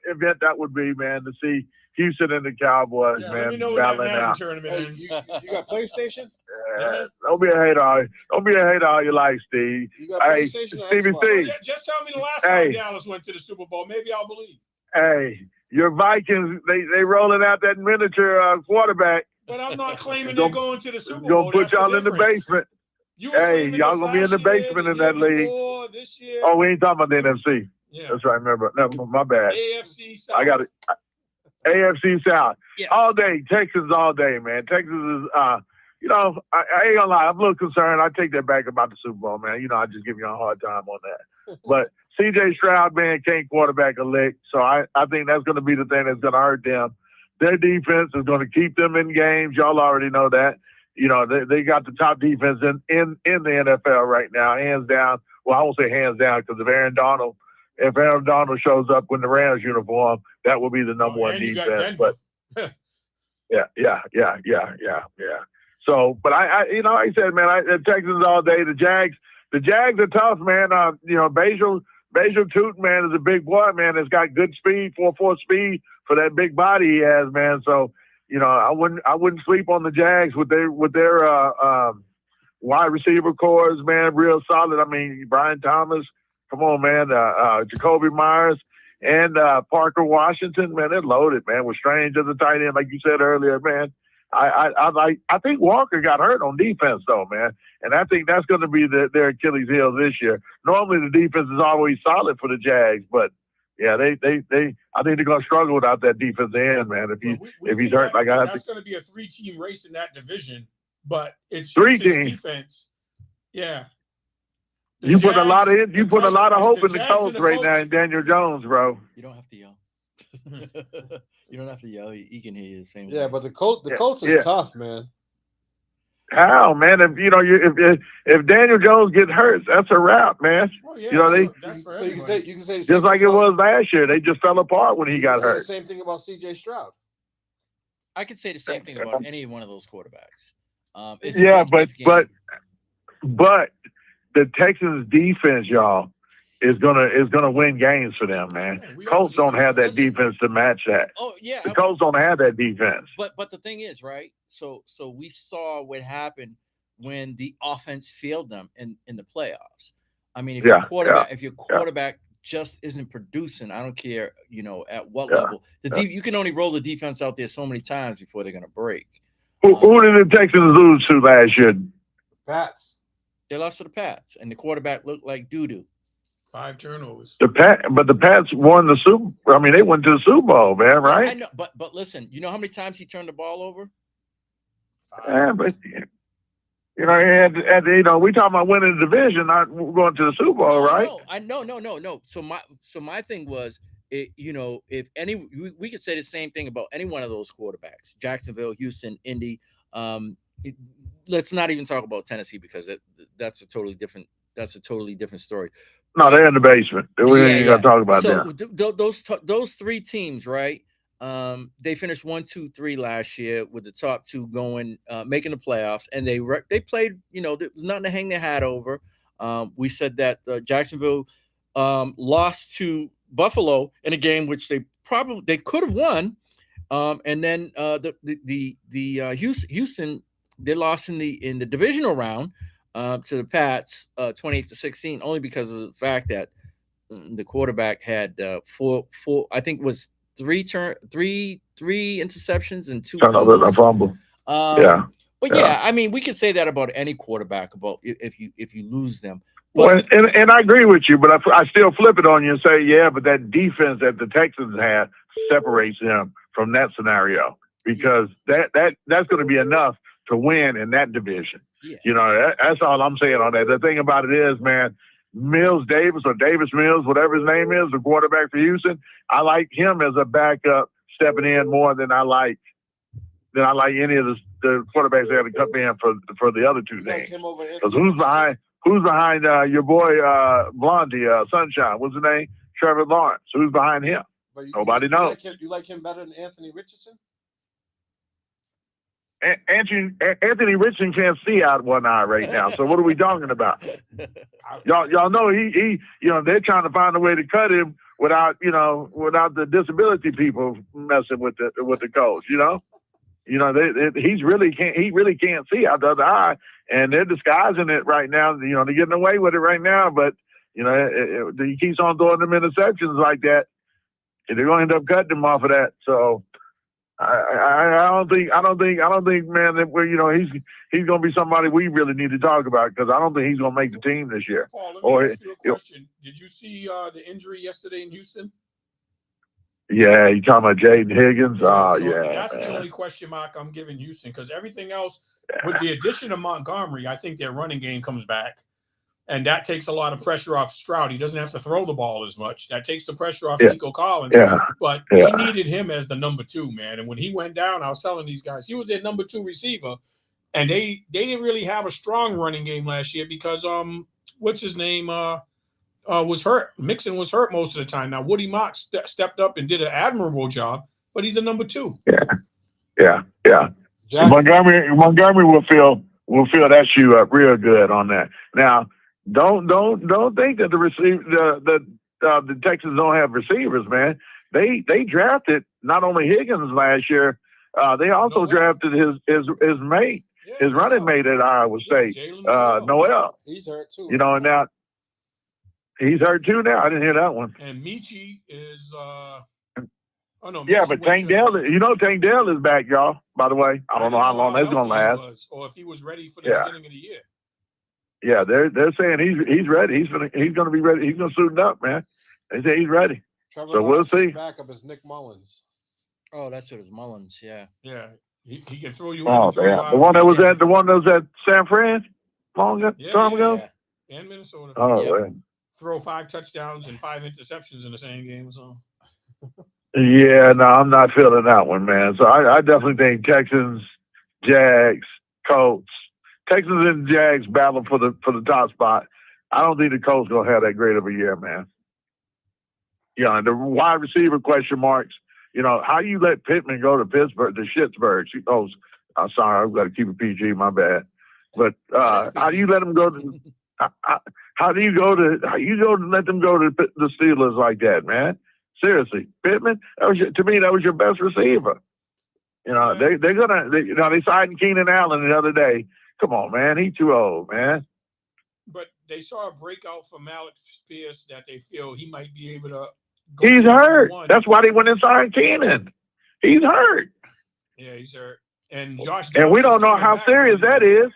event that would be, man, to see Houston and the Cowboys, Yeah, man, let me know when that battling Madden out. tournament Hey, ends. you got PlayStation? Don't be a hater. Don't be a hater all your life, Steve. You got Hey, PlayStation or Stevie Xbox? Well, C. yeah, just tell me the last Hey. time Dallas went to the Super Bowl. Maybe I'll believe. Hey, your Vikings, they rolling out that miniature quarterback. But I'm not claiming Gonna- they're going to the Super Gonna Bowl. put That's y'all the in the difference. basement. You were Hey, claiming y'all this gonna be in last the year, basement the in year that league. before, this year. Oh, we ain't talking about the NFC. Yeah. That's right. Remember, no, my bad. AFC South. I got it. AFC South. Yes. All day. Texas all day, man. Texas is, I ain't gonna lie. I'm a little concerned. I take that back about the Super Bowl, man. I just give you a hard time on that. But C.J. Stroud, man, can't quarterback a lick. So I think that's going to be the thing that's going to hurt them. Their defense is going to keep them in games. Y'all already know that. They got the top defense in the NFL right now, hands down. Well, I won't say hands down because if Aaron Donald shows up in the Rams uniform, that will be the number one and you got defense. Denver. But yeah. So, but I like I said, man, Texas all day. The Jags are tough, man. Basil Tootin, man, is a big boy, man. Has got good speed, 4.4 speed for that big body he has, man. So, I wouldn't sleep on the Jags with their wide receiver cores, man, real solid. I mean, Brian Thomas, come on, man, Jacoby Myers and Parker Washington, man, they're loaded, man, with Strange as a tight end, like you said earlier, man. I think Walker got hurt on defense though, man, and I think that's going to be their Achilles heel this year. Normally the defense is always solid for the Jags, but yeah, I think they're going to struggle without that defensive end, man. If he's hurt, that's going to be a 3-team race in that division, but it's three Houston's teams. Defense. Yeah. You put a lot of hope in the Jags Colts and the right Colts. now in Daniel Jones, bro. You don't have to yell. You don't have to yell. He can hear you the same. Yeah, way. but the Colts is tough, man. How, man? If Daniel Jones gets hurt, that's a wrap, man. Oh, yeah, that's for So you everybody. can say the Just same like thing it about- was last year, they just fell apart when he you got can say hurt. the same thing about C.J. Stroud. I could say the same thing about any one of those quarterbacks. It's Yeah, a big but the Texans defense, y'all, is gonna win games for them, man. Yeah, Colts don't have that Listen. defense to match that. Oh yeah, The Colts don't have that defense. But the thing is, right? So we saw what happened when the offense failed them in the playoffs. I mean, if your quarterback just isn't producing, I don't care, at what level. You can only roll the defense out there so many times before they're gonna break. Who did the Texans lose to last year? Pats. They lost to the Pats, and the quarterback looked like doo-doo. 5 turnovers. The Pats won the Super. I mean, they went to the Super Bowl, man, right? Yeah, I know, but listen, you know how many times he turned the ball over? 5. Yeah, but we talking about winning the division, not going to the Super Bowl, right? No. So my thing was, if we could say the same thing about any one of those quarterbacks, Jacksonville, Houston, Indy. Let's not even talk about Tennessee because that's a totally different story. No, they're in the basement. We ain't gonna talk about that. Those 3 teams, right? They finished 1, 2, 3 last year with the top 2 going, making the playoffs, and they played. There was nothing to hang their hat over. We said that Jacksonville lost to Buffalo in a game which they could have won, and then Houston they lost in the divisional round to the Pats 28-16, only because of the fact that the quarterback had four I think it was 3 interceptions and 2 Turnovers, a fumble. Yeah. But yeah, I mean, we could say that about any quarterback about if you lose them. But, Well, and I agree with you, but I still flip it on you and say, yeah, but that defense that the Texans had separates them from that scenario because that's going to be enough to win in that division. yeah. You know, that's all I'm saying on that. The thing about it is, man, Mills Davis or Davis Mills, whatever his name is, the quarterback for Houston, I like him as a backup stepping in more than I like any of the quarterbacks that had to come in for the other two Like names. him over Because Anthony who's behind your boy Blondie Sunshine? What's his name? Trevor Lawrence. Who's behind him? But Nobody knows. You like him better than Anthony Richardson? Anthony Richardson can't see out one eye right now. So what are we talking about? Y'all know he you know they're trying to find a way to cut him without the disability people messing with the coach. He really can't see out the other eye, and they're disguising it right now. They're getting away with it right now, but he keeps on throwing them interceptions like that, and they're going to end up cutting him off of that. So I don't think, man, that he's going to be somebody we really need to talk about because I don't think he's going to make the team this year. Paul, let me ask you a question. Did you see the injury yesterday in Houston? Yeah, you talking about Jaden Higgins? So yeah. That's the only question mark I'm giving Houston because everything else, with the addition of Montgomery, I think their running game comes back. And that takes a lot of pressure off Stroud. He doesn't have to throw the ball as much. That takes the pressure off Nico Collins. Yeah. But they needed him as the number 2, man. And when he went down, I was telling these guys, he was their number 2 receiver. And they didn't really have a strong running game last year because what's his name was hurt. Mixon was hurt most of the time. Now Woody Mock stepped up and did an admirable job, but he's a number 2. Yeah. Montgomery will fill that shoe up real good on that. Now, don't think that the Texans don't have receivers, man. They drafted not only Higgins last year, they also drafted his mate, his running mate at Iowa State, Noel. He's hurt too. And now he's hurt too. Now I didn't hear that one. And Michi is. Oh no! Yeah, but Tank Dell, Tank Dell is back, y'all. By the way, I don't know how long that's gonna last, or if he was ready for the beginning of the year. Yeah, they're saying he's ready. He's gonna be ready. He's gonna suit up, man. They say he's ready. Trevor We'll see. Backup is Nick Mullins. Oh, that's what it's Mullins. Yeah. He can throw you. Oh, yeah. The one that was at San Fran time ago. Yeah. And Minnesota. Oh, man. Throw 5 touchdowns and 5 interceptions in the same game. So. Yeah, no, I'm not feeling that one, man. So I definitely think Texans, Jags, Colts. Texans and Jags battle for the top spot. I don't think the Colts gonna have that great of a year, man. And the wide receiver question marks. How you let Pittman go to Pittsburgh, to Schittsburg? She goes, I'm sorry, I've got to keep it PG, my bad. But how do you let them go to? How do you let them go to the Steelers like that, man? Seriously, Pittman. To me, that was your best receiver. They signed Keenan Allen the other day. Come on, man, he's too old, man. But they saw a breakout from Alex Pierce that they feel he might be able to. He's hurt. That's why they went and signed Keenan. He's hurt. Yeah, he's hurt. And Josh. And we don't know how serious that is.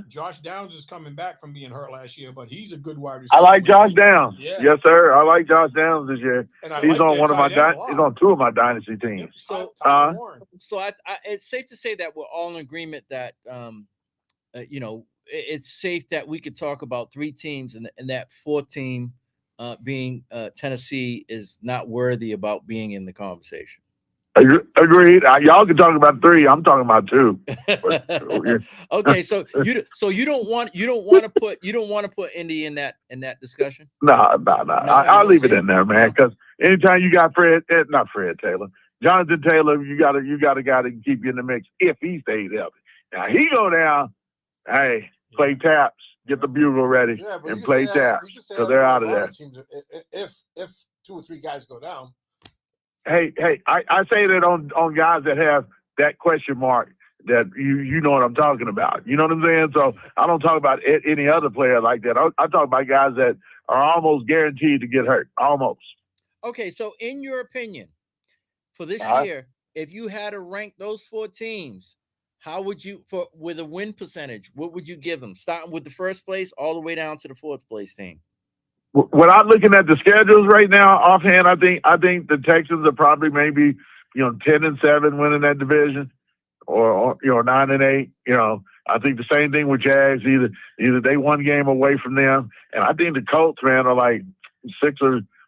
Josh Downs is coming back from being hurt last year, but he's a good wide receiver. I like Josh Downs. Yeah. Yes, sir. I like Josh Downs this year. He's on he's on 2 of my dynasty teams. So it's safe to say that we're all in agreement that it's safe that we could talk about 3 teams and that 4th team being Tennessee is not worthy about being in the conversation. Agreed. Y'all can talk about 3. I'm talking about 2. Okay, so you don't want to put Indy in that discussion. No. I'll leave it in there, man. Because anytime you got not Fred Taylor, Jonathan Taylor, you got a guy that can keep you in the mix if he stays healthy. Now he go down. Hey, play taps. Get the bugle ready and play taps because they're out of there. If 2 or 3 guys go down. Hey, I say that on guys that have that question mark that you know what I'm talking about. You know what I'm saying? So I don't talk about any other player like that. I talk about guys that are almost guaranteed to get hurt. Almost. Okay, so in your opinion, for this year, if you had to rank those 4 teams, How would you with a win percentage? What would you give them? Starting with the first place all the way down to the fourth place team. Without looking at the schedules right now, offhand, I think the Texans are probably maybe 10-7 winning that division, or 9-8. I think the same thing with Jags. Either they one game away from them, and I think the Colts, man, are like 6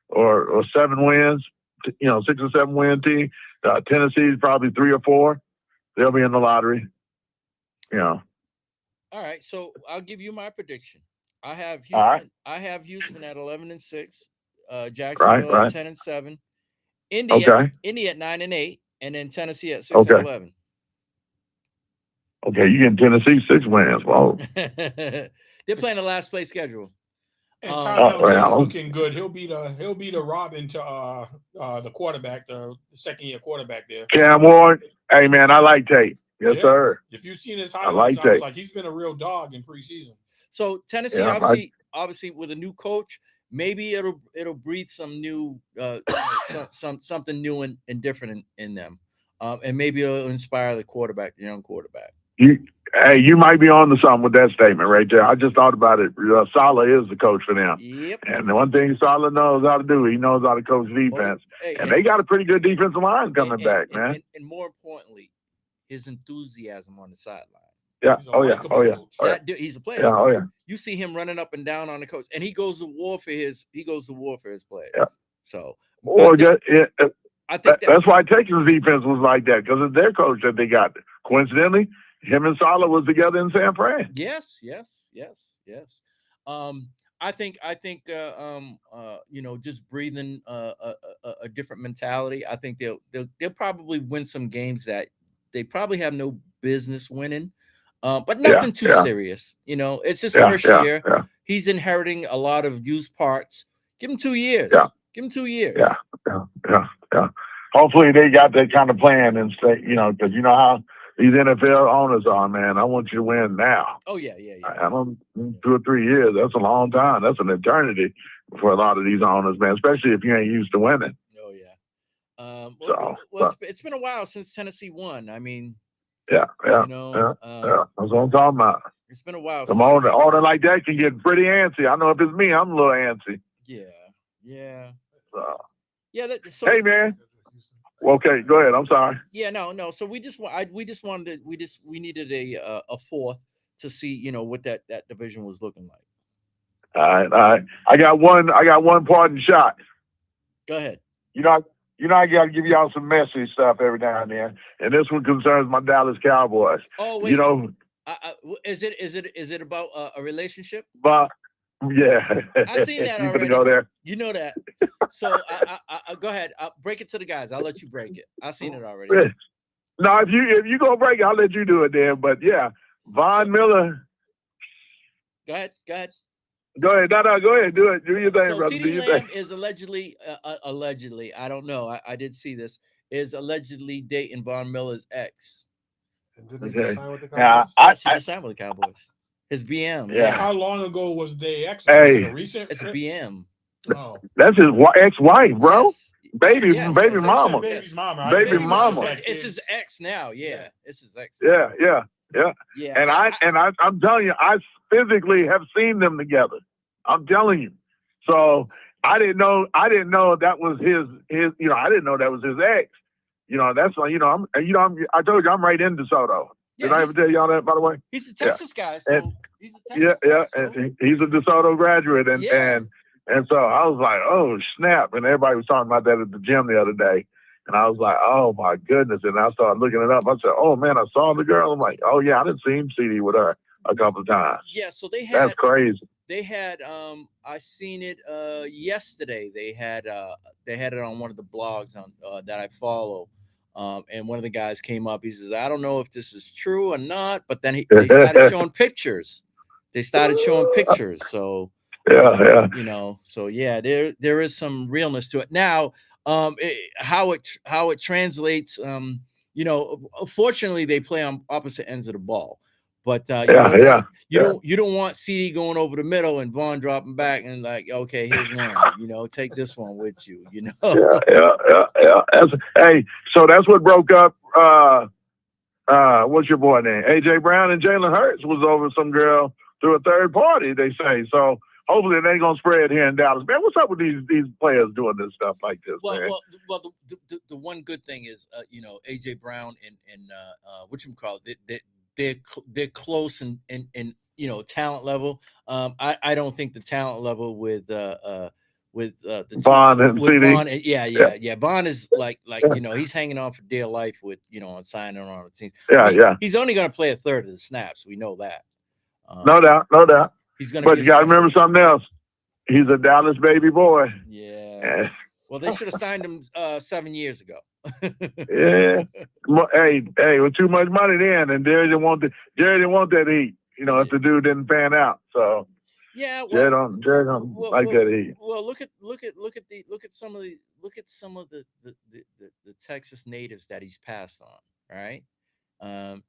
or 7 wins. 6 or 7 win team. Tennessee is probably 3 or 4. They'll be in the lottery. All right, so I'll give you my prediction. I have Houston. Right. I have Houston at 11-6. Jacksonville Right. at 10-7. Indy at 9-8, and then Tennessee at 6-11. Okay, you getting Tennessee 6 wins. Whoa. They're playing the last place schedule. And Kyle looking good. He'll be the Robin to the quarterback, the second-year quarterback there. Cam Ward. Hey man, I like Tate. Yes, sir. If you've seen his highlights, I was like, he's been a real dog in preseason. So Tennessee, obviously, with a new coach, maybe it'll breathe some new, something new and different in them, and maybe it'll inspire the young quarterback. You might be on to something with that statement right there. I just thought about it. Saleh is the coach for them. Yep. And the one thing Saleh knows how to do, he knows how to coach defense. And they got a pretty good defensive line coming back, man. And more importantly, his enthusiasm on the sideline. Yeah. He's a player. Yeah. You see him running up and down on the coach, and he goes to war for his players. Yeah. So, I think that's why Texas defense was like that, because it's their coach that they got. Coincidentally, him and Saleh was together in San Fran. Yes. I think just breathing a different mentality. I think they'll probably win some games that they probably have no business winning. But nothing too serious. It's his first year. Yeah. He's inheriting a lot of used parts. Give him 2 years. Yeah. Give him 2 years. Yeah. Hopefully they got that kind of plan and stay, because you know how these NFL owners are, man. I want you to win now. Oh, yeah. I don't 2 or 3 years. That's a long time. That's an eternity for a lot of these owners, man, especially if you ain't used to winning. Oh, yeah. It's been a while since Tennessee won. I mean, yeah. That's what I'm talking about. It's been a while. Some owner like that can get pretty antsy. I know if it's me, I'm a little antsy. Yeah. Hey, man. Okay, go ahead. I'm sorry. Yeah, no. So we needed a fourth to see, what that division was looking like. All right. I got one parting shot. Go ahead. I got to give y'all some messy stuff every now and then, and this one concerns my Dallas Cowboys. Oh, wait. Is it about a relationship? But yeah, I've seen that already. Go there. You know that. So I go ahead. I'll break it to the guys. I'll let you break it. I've seen it already. No, if you gonna break it, I'll let you do it then. But yeah, Von Miller. Go ahead. Go ahead. No, go ahead. Do it. Do your thing, brother. CeeDee Lamb is allegedly, I don't know. I did see this. Is allegedly dating Von Miller's ex. And didn't he sign with the Cowboys? He just signed with the Cowboys. His BM. Yeah. How long ago was they ex? Hey, recent? It's a BM. Oh. That's his ex-wife, bro. Yes. Baby Yeah, mama. Baby's mama. Baby mama. It's his ex now. Yeah. It's his ex. Yeah. Yeah. And I'm telling you, I physically have seen them together. I'm telling you. So I didn't know that was his. I didn't know that was his ex. That's why. I told you I'm right in DeSoto. Did I ever tell y'all that, by the way? He's a Texas guy. So and, he's a Texas guy, so. And he's a DeSoto graduate, and so I was like, oh snap! And everybody was talking about that at the gym the other day, and I was like, oh my goodness! And I started looking it up. I said, oh man, I saw the girl. I'm like, oh yeah, I didn't see him CD with her a couple of times. Yeah, so they had. That's crazy. They had I seen it yesterday. They had it on one of the blogs on that I follow. And one of the guys came up. He says, I don't know if this is true or not, but then they started showing pictures. So so yeah, there is some realness to it. Now, how it translates, fortunately they play on opposite ends of the ball. But you don't want CD going over the middle and Vaughn dropping back and like, okay, here's one. Take this one with you. Yeah. Hey, so that's what broke up what's your boy name? AJ Brown and Jalen Hurts was over some girl through a third party, they say. So hopefully they ain't gonna spread here in Dallas. Man, what's up with these players doing this stuff like this, man? Well, the one good thing is, AJ Brown and whatchamacallit, they're close and talent level. I don't think the talent level with the Vaughn and CD. Vaughn, yeah. Vaughn is like he's hanging on for dear life with on signing on the team. He's only going to play a third of the snaps. We know that. No doubt. He's going to. But you got to remember something else. He's a Dallas baby boy. Yeah. Well, they should have signed him 7 years ago. Yeah. Hey, with too much money then, and Jerry didn't want that heat. If the dude didn't pan out. So yeah, Jerry don't like that heat. Well, look at some of the Texas natives that he's passed on. Right.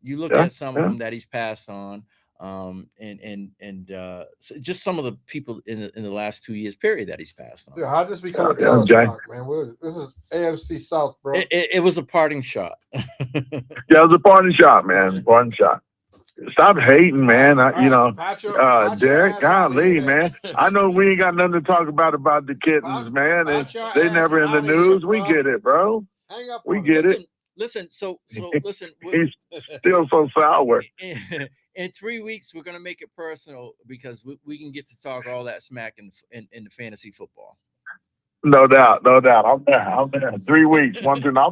You look at some of them that he's passed on. So just some of the people in the last 2 years period that he's passed on. Yeah, how does this become a Dallas talk, man? This is AFC South, bro. It was a parting shot. Yeah, it was a parting shot, man. Parting shot. Stop hating, man. Derek, golly, man. I know we ain't got nothing to talk about the kittens, man. And they never in the news. We get it, bro. Hang up. We get it. Listen. Listen. He's still so sour. In 3 weeks, we're gonna make it personal because we can get to talk all that smack in the fantasy football. No doubt. I'm there. 3 weeks. One, two. I'll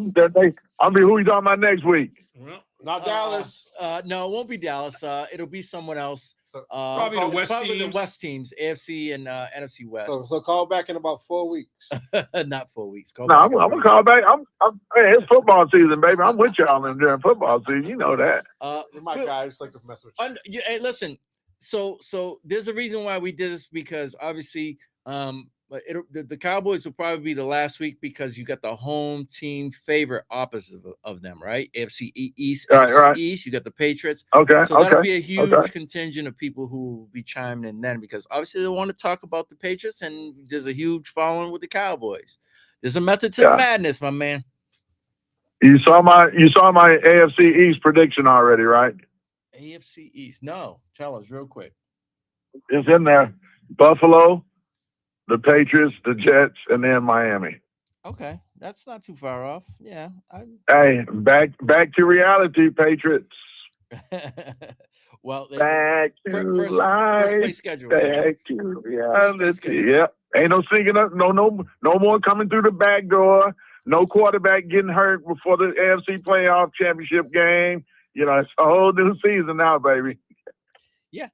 be who you talking about next week. Well, not Dallas. No, it won't be Dallas. It'll be someone else. So probably the West teams, AFC and NFC West. So call back in about 4 weeks. Not 4 weeks. I'm gonna call back. Hey, it's football season, baby. I'm with y'all during football season. You know that. My guys like to mess with you. Hey, listen. So there's a reason why we did this because obviously, but the Cowboys will probably be the last week because you got the home team favorite opposite of them, right? AFC East, right. East. You got the Patriots. Okay. So that'll be a huge contingent of people who will be chiming in then because obviously they want to talk about the Patriots and there's a huge following with the Cowboys. There's a method to the madness, my man. You saw my AFC East prediction already, right? AFC East. No, tell us real quick. It's in there. Buffalo, the Patriots, the Jets, and then Miami. Okay, that's not too far off. Yeah. Hey, back to reality, Patriots. Well, back to first place schedule. Back to reality. Yeah, ain't no sneaking up. No more coming through the back door. No quarterback getting hurt before the AFC playoff championship game. It's a whole new season now, baby. Yeah.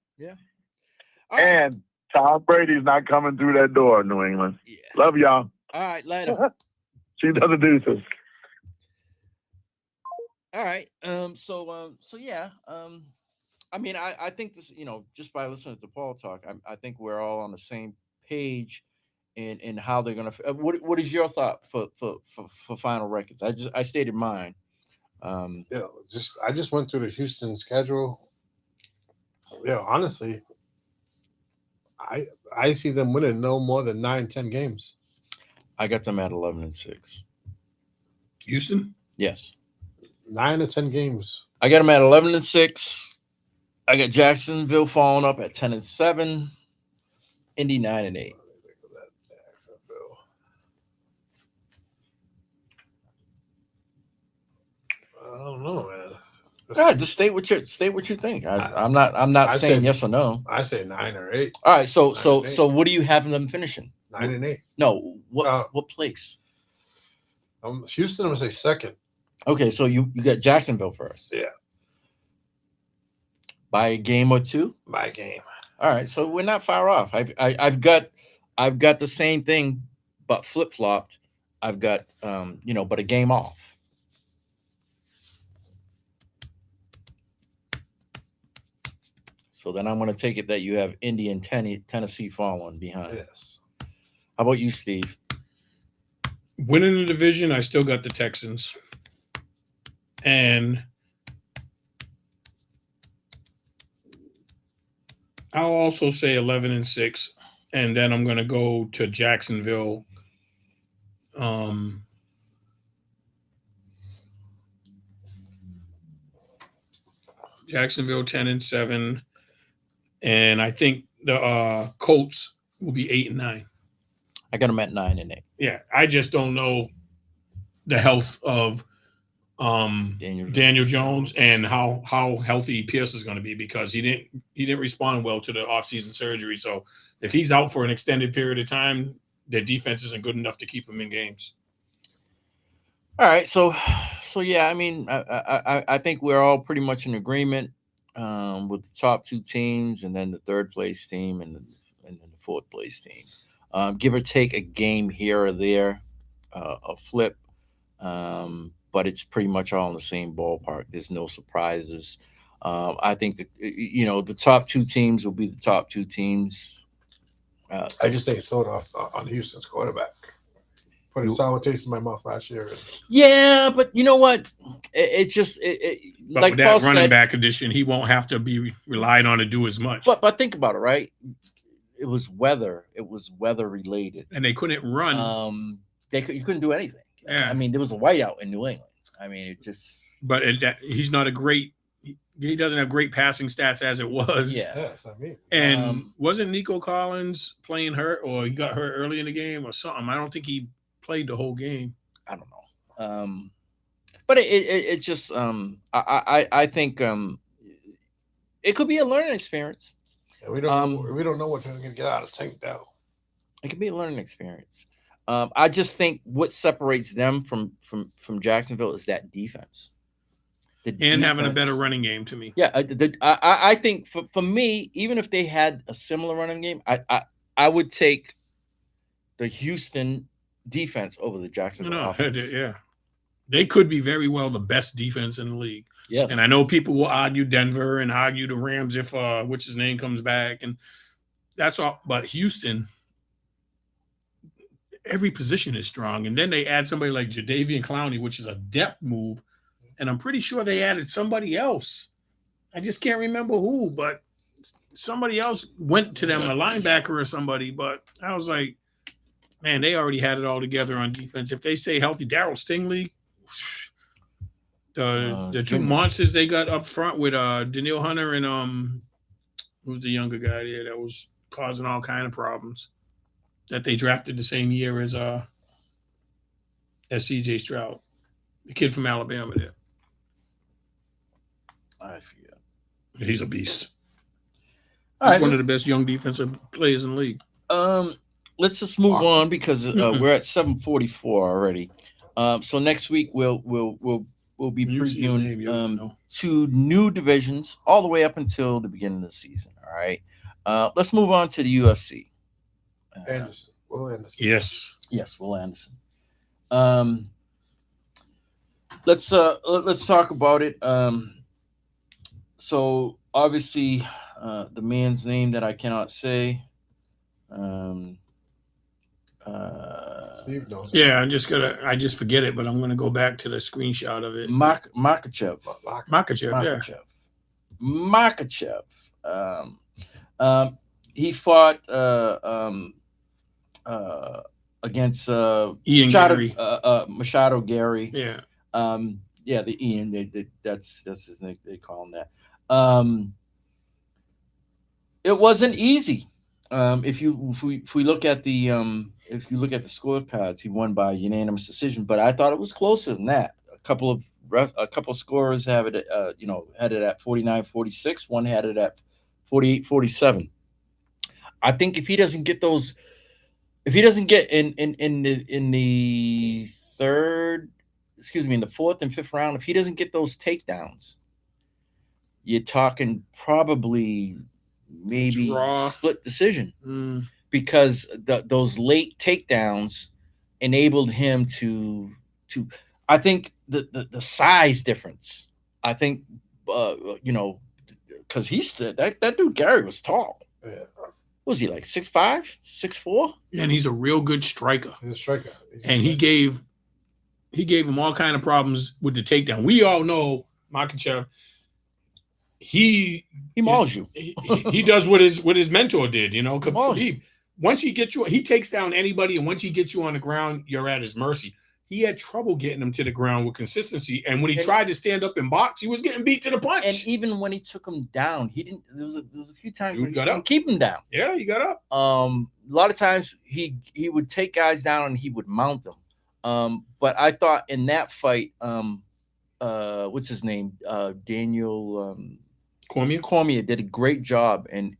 And Tom Brady's not coming through that door, New England. Yeah. Love y'all. All right, later. See the other deuces. All right. So yeah. I mean, I think this, just by listening to Paul talk, I think we're all on the same page in how they're gonna. What is your thought for final records? I stated mine. I just went through the Houston schedule. Yeah, honestly, I see them winning no more than 9-10 games. I got them at 11-6. Houston? Yes. 9 or 10 games. I got them at 11-6. I got Jacksonville falling up at 10-7. Indy 9-8. I don't know, man. Yeah, just state what you think. I'm not saying yes or no. I say 9 or 8. All right, so what do you have them finishing? 9 and 8. No, what place? Houston, I'm gonna say second. Okay, so you got Jacksonville first. Yeah. By a game or two? By a game. All right, so we're not far off. I've got the same thing, but flip flopped. I've got but a game off. So then I'm going to take it that you have Indy and Tennessee following behind. Yes. How about you, Steve? Winning the division, I still got the Texans. And I'll also say 11-6. And then I'm going to go to Jacksonville. Jacksonville 10-7, and I think the Colts will be 8-9. I got them at 9-8. Yeah, I just don't know the health of Daniel Jones and how healthy Pierce is going to be, because he didn't respond well to the offseason surgery. So if he's out for an extended period of time, their defense isn't good enough to keep him in games. All right, so yeah, I mean, I think we're all pretty much in agreement with the top two teams, and then the third place team, and then the fourth place team. Give or take a game here or there, a flip, but it's pretty much all in the same ballpark. There's no surprises. I think that the top two teams will be the top two teams. I just ain't sold off on Houston's quarterback. Put a sour taste in my mouth last year. Yeah, but you know what? But like with that running back addition, he won't have to be relied on to do as much. But think about it, right? It was weather. It was weather related, and they couldn't run. You couldn't do anything. Yeah. I mean, there was a whiteout in New England. I mean, it just. But he's not a great. He doesn't have great passing stats as it was. Yeah, that's what I mean. And wasn't Nico Collins playing hurt, or he got hurt early in the game, or something? I don't think he played the whole game. I don't know. But it just I think it could be a learning experience. Yeah, we don't know what you're going to get out of Tank though. It could be a learning experience. I just think what separates them from Jacksonville is that defense. Having a better running game to me. Yeah, I think for me, even if they had a similar running game, I would take the Houston defense over the Jacksonville offense. Yeah. They could be very well the best defense in the league. Yes. And I know people will argue Denver and argue the Rams if what's his name comes back, and that's all. But Houston, every position is strong. And then they add somebody like Jadeveon Clowney, which is a depth move. And I'm pretty sure they added somebody else. I just can't remember who, but somebody else went to them, a linebacker or somebody. But I was like, man, they already had it all together on defense. If they stay healthy, Darryl Stingley, the two monsters they got up front with Daniil Hunter and who's the younger guy there that was causing all kind of problems, that they drafted the same year as C.J. Stroud, the kid from Alabama there. I forget. He's a beast. He's one of the best young defensive players in the league. Let's just move on because we're at 7:44 already. So next week we'll be previewing 2 new divisions all the way up until the beginning of the season. All right. Let's move on to the UFC. Anderson. Will Anderson. Yes, Will Anderson. Let's talk about it. So obviously, the man's name that I cannot say. Steve knows. Yeah, I just forget it, but I'm gonna go back to the screenshot of it. Makachev. He fought against Machado Gary. Yeah. The Ian. That's his name. They call him that. It wasn't easy. If we look at the scorecards, he won by unanimous decision. But I thought it was closer than that. A couple of scorers have it, had it at 49-46. One had it at 48-47. I think if he doesn't get those, if he doesn't get in the fourth and fifth round, if he doesn't get those takedowns, you're talking probably maybe split decision because those late takedowns enabled him to I think the size difference. I think because that dude Gary was tall. Yeah. What was he like 6'5", 6'4"? And he's a real good striker. He's a striker. He gave him all kind of problems with the takedown. We all know Makachev. He mauls you. He does what his mentor did. Once he gets you, he takes down anybody, and once he gets you on the ground, you're at his mercy. he had trouble getting him to the ground with consistency. And when he And- tried to stand up and box, he was getting beat to the punch. And even when he took him down, he didn't. There was a few times Dude where he got couldn't up. keep him down. Yeah, he got up. A lot of times he would take guys down and he would mount them. But I thought in that fight, what's his name? Daniel Cormier did a great job in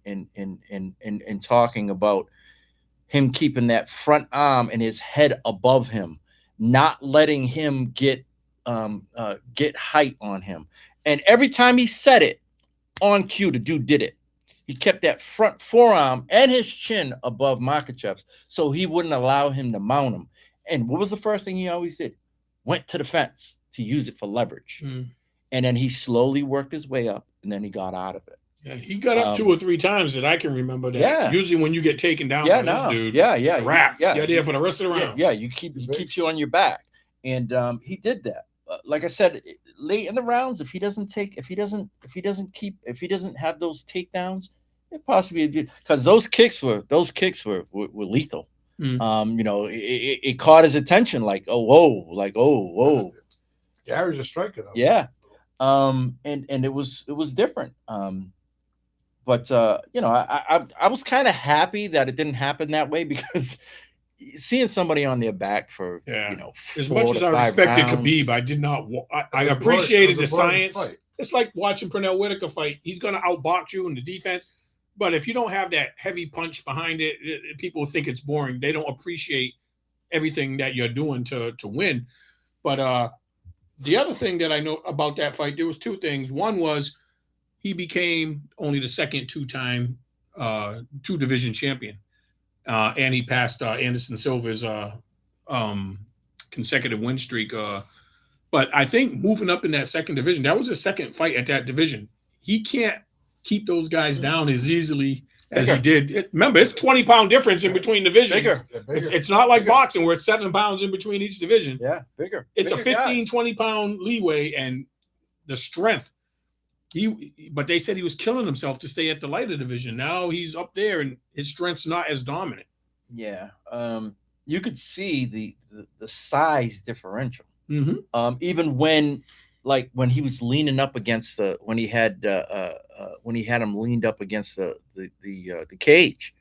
talking about him keeping that front arm and his head above him, not letting him get height on him. And every time he said it on cue, the dude did it. He kept that front forearm and his chin above Makhachev's, so he wouldn't allow him to mount him. And what was the first thing he always did? Went to the fence to use it for leverage. And then he slowly worked his way up, and then he got out of it. Yeah, he got up 2 or 3 times that I can remember that. Yeah. Usually when you get taken down by this dude, it's a wrap. You're there for the rest of the round. Yeah, he keeps you on your back. And he did that. Like I said, late in the rounds, if he doesn't have those takedowns, it possibly, because those kicks were lethal. It caught his attention, like, whoa. Gary's a striker, though. Yeah. And it was different. But I was kind of happy that it didn't happen that way, because seeing somebody on their back for as much as I respected Khabib, I did not. I appreciated the science. It's like watching Pernell Whitaker fight. He's going to outbox you in the defense, but if you don't have that heavy punch behind it, people think it's boring. They don't appreciate everything that you're doing to win. But the other thing that I know about that fight, there was 2 things. One was he became only the second 2-time 2-division champion. And he passed Anderson Silva's consecutive win streak. But I think moving up in that second division, that was his second fight at that division. He can't keep those guys down as easily as he did. Remember, it's 20-pound difference in between divisions. Bigger. It's not like boxing where it's 7 pounds in between each division. Yeah, bigger. It's bigger a 15, guys. 20-pound leeway, and the strength. But they said he was killing himself to stay at the lighter division. Now he's up there, and his strength's not as dominant. Yeah. You could see the size differential. Even when he was leaning up against when he had him leaned up against the cage,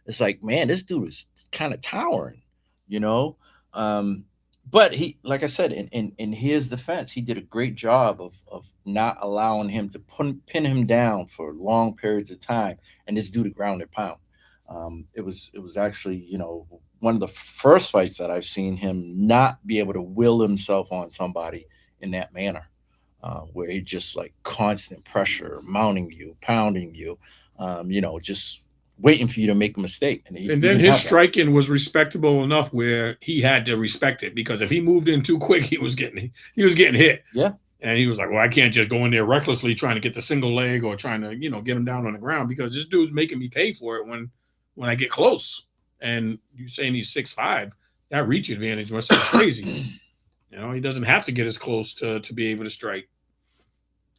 it's like, man, this dude is kind of towering, But he, like I said, in his defense, he did a great job of not allowing him to pin him down for long periods of time, and this dude ground and pound. It was actually, one of the first fights that I've seen him not be able to will himself on somebody in that manner, where he just like constant pressure, mounting you, pounding you, just waiting for you to make a mistake. And then his striking was respectable enough where he had to respect it, because if he moved in too quick, he was getting hit. Yeah. And he was like, well, I can't just go in there recklessly trying to get the single leg or trying to, get him down on the ground, because this dude's making me pay for it when I get close. And you're saying he's 6'5", that reach advantage must be crazy. He doesn't have to get as close to be able to strike.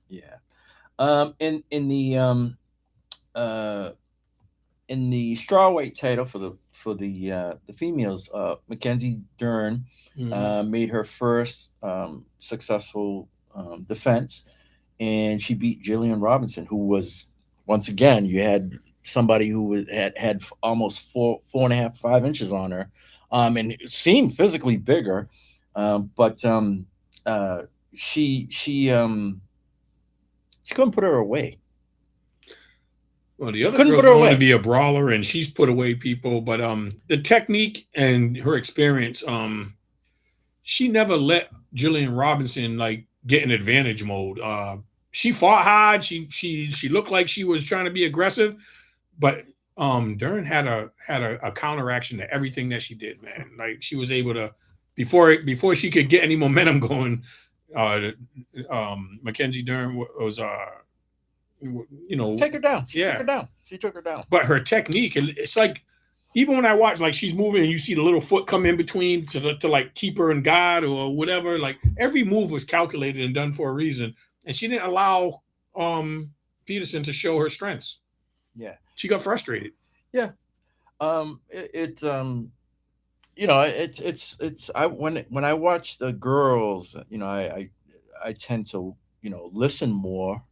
Yeah. In the strawweight title for the females, Mackenzie Dern made her first successful defense, and she beat Jillian Robinson, who was, once again, you had somebody who had almost 4.5, 5 inches on her, and seemed physically bigger, but she couldn't put her away. Well, the other girl's going to be a brawler, and she's put away people. But the technique and her experience, she never let Jillian Robinson get in advantage mode. She fought hard. She looked like she was trying to be aggressive, but Dern had a counteraction to everything that she did. Man, she was able to before she could get any momentum going. Mackenzie Dern was take her down. She took her down. But her technique, it's like, even when I watch, she's moving and you see the little foot come in between to keep her in guard or whatever. Every move was calculated and done for a reason, and she didn't allow Peterson to show her strengths. Yeah, she got frustrated. Yeah, you know, it's I when I watch the girls, you know, I tend to, you know, listen more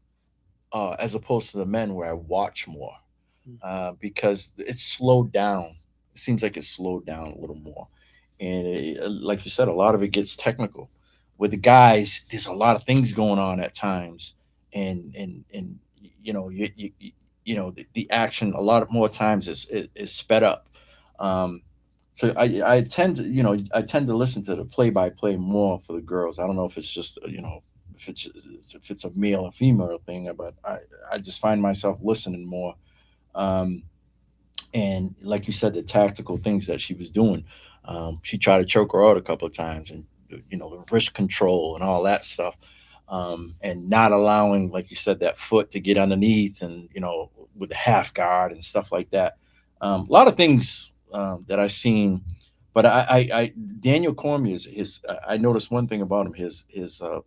as opposed to the men where I watch more because it's slowed down. It seems like it's slowed down a little more, and like you said, a lot of it gets technical. With the guys, there's a lot of things going on at times, and you know you know the action a lot of more times is sped up. Um, so I tend to I tend to listen to the play by play more for the girls. I don't know if it's just if it's a male or female thing, but I just find myself listening more. Um, and like you said, the tactical things that she was doing, she tried to choke her out a couple of times, and you know the wrist control and all that stuff, and not allowing, like you said, that foot to get underneath, and you know with the half guard and stuff like that. A lot of things that I've seen, but I Daniel Cormier's his I noticed one thing about him, his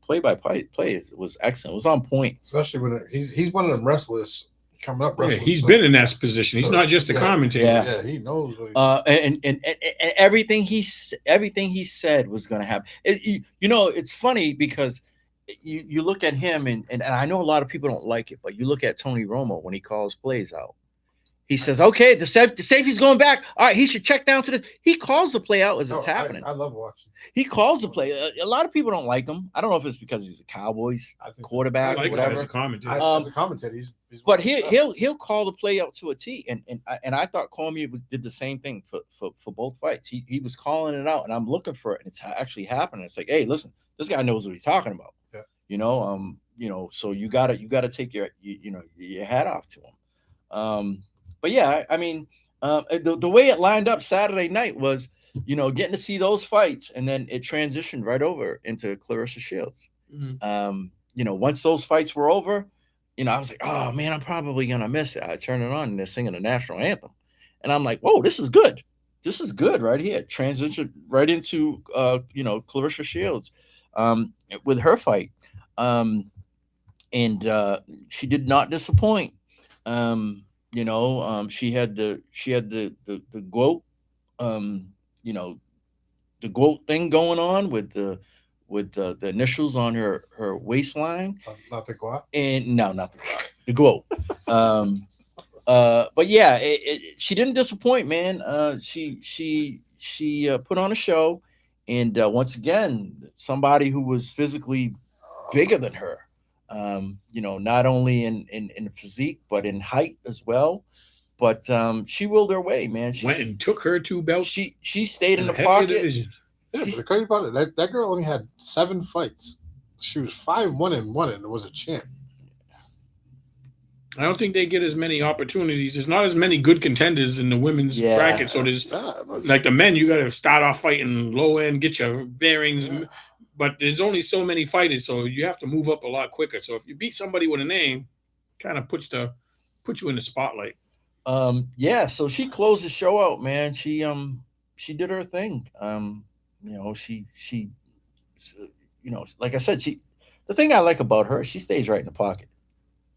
play by play was excellent. It was on point. especially when he's one of them wrestlers coming up. Yeah, Wrestlers, he's so- been in that position. He's so, not just a yeah, commentator. Yeah. Yeah, he knows. And everything everything he said was going to happen. You know, it's funny because you look at him and I know a lot of people don't like it, but you look at Tony Romo when he calls plays out. He says, "Okay, the safety's going back. All right, he should check down to this." He calls the play out as it's happening. I love watching. He calls the play. A lot of people don't like him. I don't know if it's because he's a Cowboys I think I quarterback like or him as whatever. a commentator. as a commentator, he's But he'll call the play out to a T, and I thought Cormier did the same thing for both fights. He was calling it out, and I'm looking for it, and it's actually happening. It's like, hey, listen, this guy knows what he's talking about. Yeah. You know, so you gotta take your hat off to him. But yeah, I mean, the way it lined up Saturday night was, you know, getting to see those fights, and then it transitioned right over into Clarissa Shields. You know, once those fights were over, you know, I was like, oh man, I'm probably gonna miss it. I turn it on and they're singing the national anthem, and I'm like, whoa, this is good. This is good right here. Transition right into you know, Clarissa Shields with her fight, and she did not disappoint. You know, she had the quote, you know, the quote thing going on with the initials on her waistline. not the Glock. And no, not the quote. But yeah, she didn't disappoint, man. She put on a show, and once again, somebody who was physically bigger than her. You know, not only in physique but in height as well. But she willed her way, man. Went and took her 2 belts. She stayed in the heavier pocket. division. Yeah, but the crazy about it, that girl only had 7 fights. She was 5-1 and was a champ. I don't think they get as many opportunities. There's not as many good contenders in the women's bracket. So there's like the men, you got to start off fighting low end, get your bearings. Yeah. But there's only so many fighters, so you have to move up a lot quicker. So if you beat somebody with a name, kind of put you in the spotlight. Yeah. So she closed the show out, man. She did her thing. You know, she you know, like I said, the thing I like about her, she stays right in the pocket.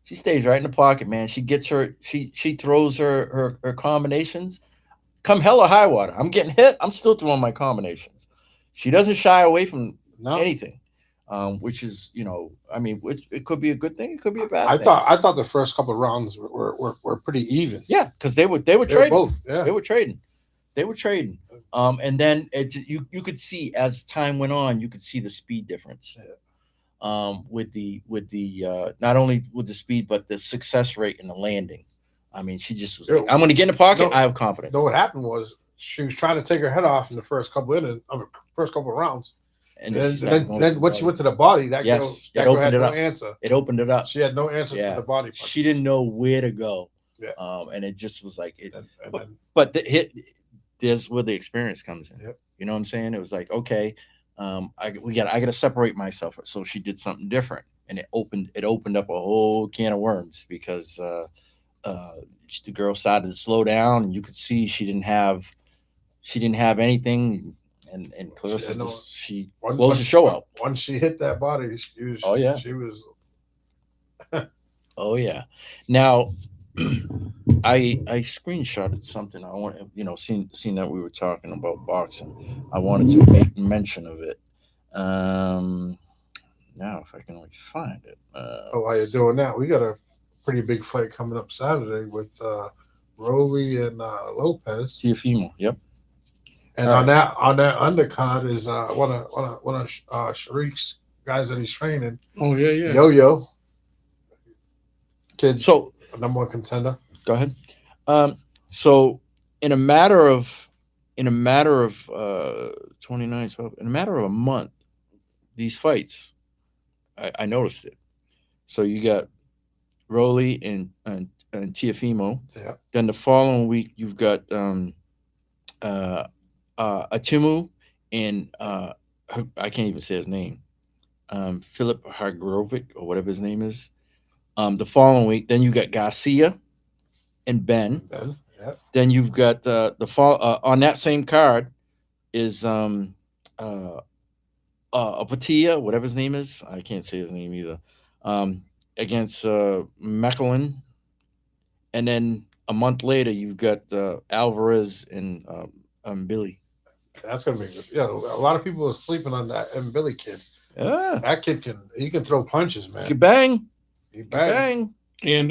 She stays right in the pocket, man. She gets she throws her combinations. Come hell or high water, I'm getting hit, I'm still throwing my combinations. She doesn't shy away from anything, which is, you know, I mean, it could be a good thing, it could be a bad thing. I thought the first couple of rounds were pretty even. Yeah, because they were trading. Both, yeah. They were trading. And then you could see as time went on, you could see the speed difference. Yeah. With the not only with the speed but the success rate in the landing. I mean, she just was like, I'm going to get in the pocket. I have confidence. No, what happened was she was trying to take her head off in the first couple of rounds, and then when she went to the body, that girl had no answer. It opened it up. She had no answer for the body punch. She didn't know where to go. Yeah. And it just was like it. But there's where the experience comes in. Yep. You know what I'm saying? It was like, okay, I got to separate myself. So she did something different, and it opened up a whole can of worms because the girl started to slow down, and you could see she didn't have anything. And Clarissa she closed the show out. Once she hit that body, she was. Oh yeah. She was. Oh yeah. Now, I screenshotted something. I want seen that we were talking about boxing. I wanted to make mention of it. Um, Now if I can only find it. Oh, while you're doing that, we got a pretty big fight coming up Saturday with Rowley and Lopez. Tiafimo. Yep. And All on right. that undercard is one of Sharik's guys that he's training, Oh yeah. Yo kid, So number one contender. go ahead. So in a matter of 29, 12, in a matter of a month, these fights, I noticed it. So you got Rolly and Tiafimo. Yeah. Then the following week you've got Atimu and I can't even say his name. Philip Hargrovic or whatever his name is. The following week, then you got Garcia and Ben. Ben, yeah. Then you've got the fall on that same card is Apatia, whatever his name is. I can't say his name either. Against Meckelin, and then a month later you've got Alvarez and Billy. That's gonna be good. Yeah. A lot of people are sleeping on that and Billy kid. Yeah, That kid can throw punches, man. bang, He bang. bang. And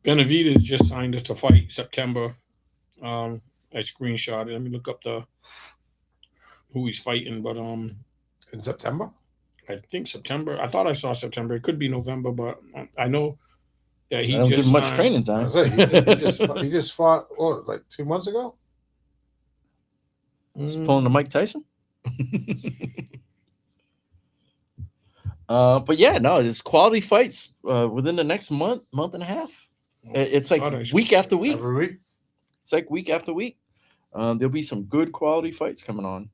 Benavidez just signed us to fight September. I screenshot it. Let me look up who he's fighting, but In September. I think September. I thought I saw September. It could be November, but I know that he I don't just give much signed- training I time. was saying, he just fought like 2 months ago. He's Mm, pulling the Mike Tyson. But yeah, no, it's quality fights within the next month and a half. It's like thought I week after week. Every week. It's like week after week. There'll be some good quality fights coming on.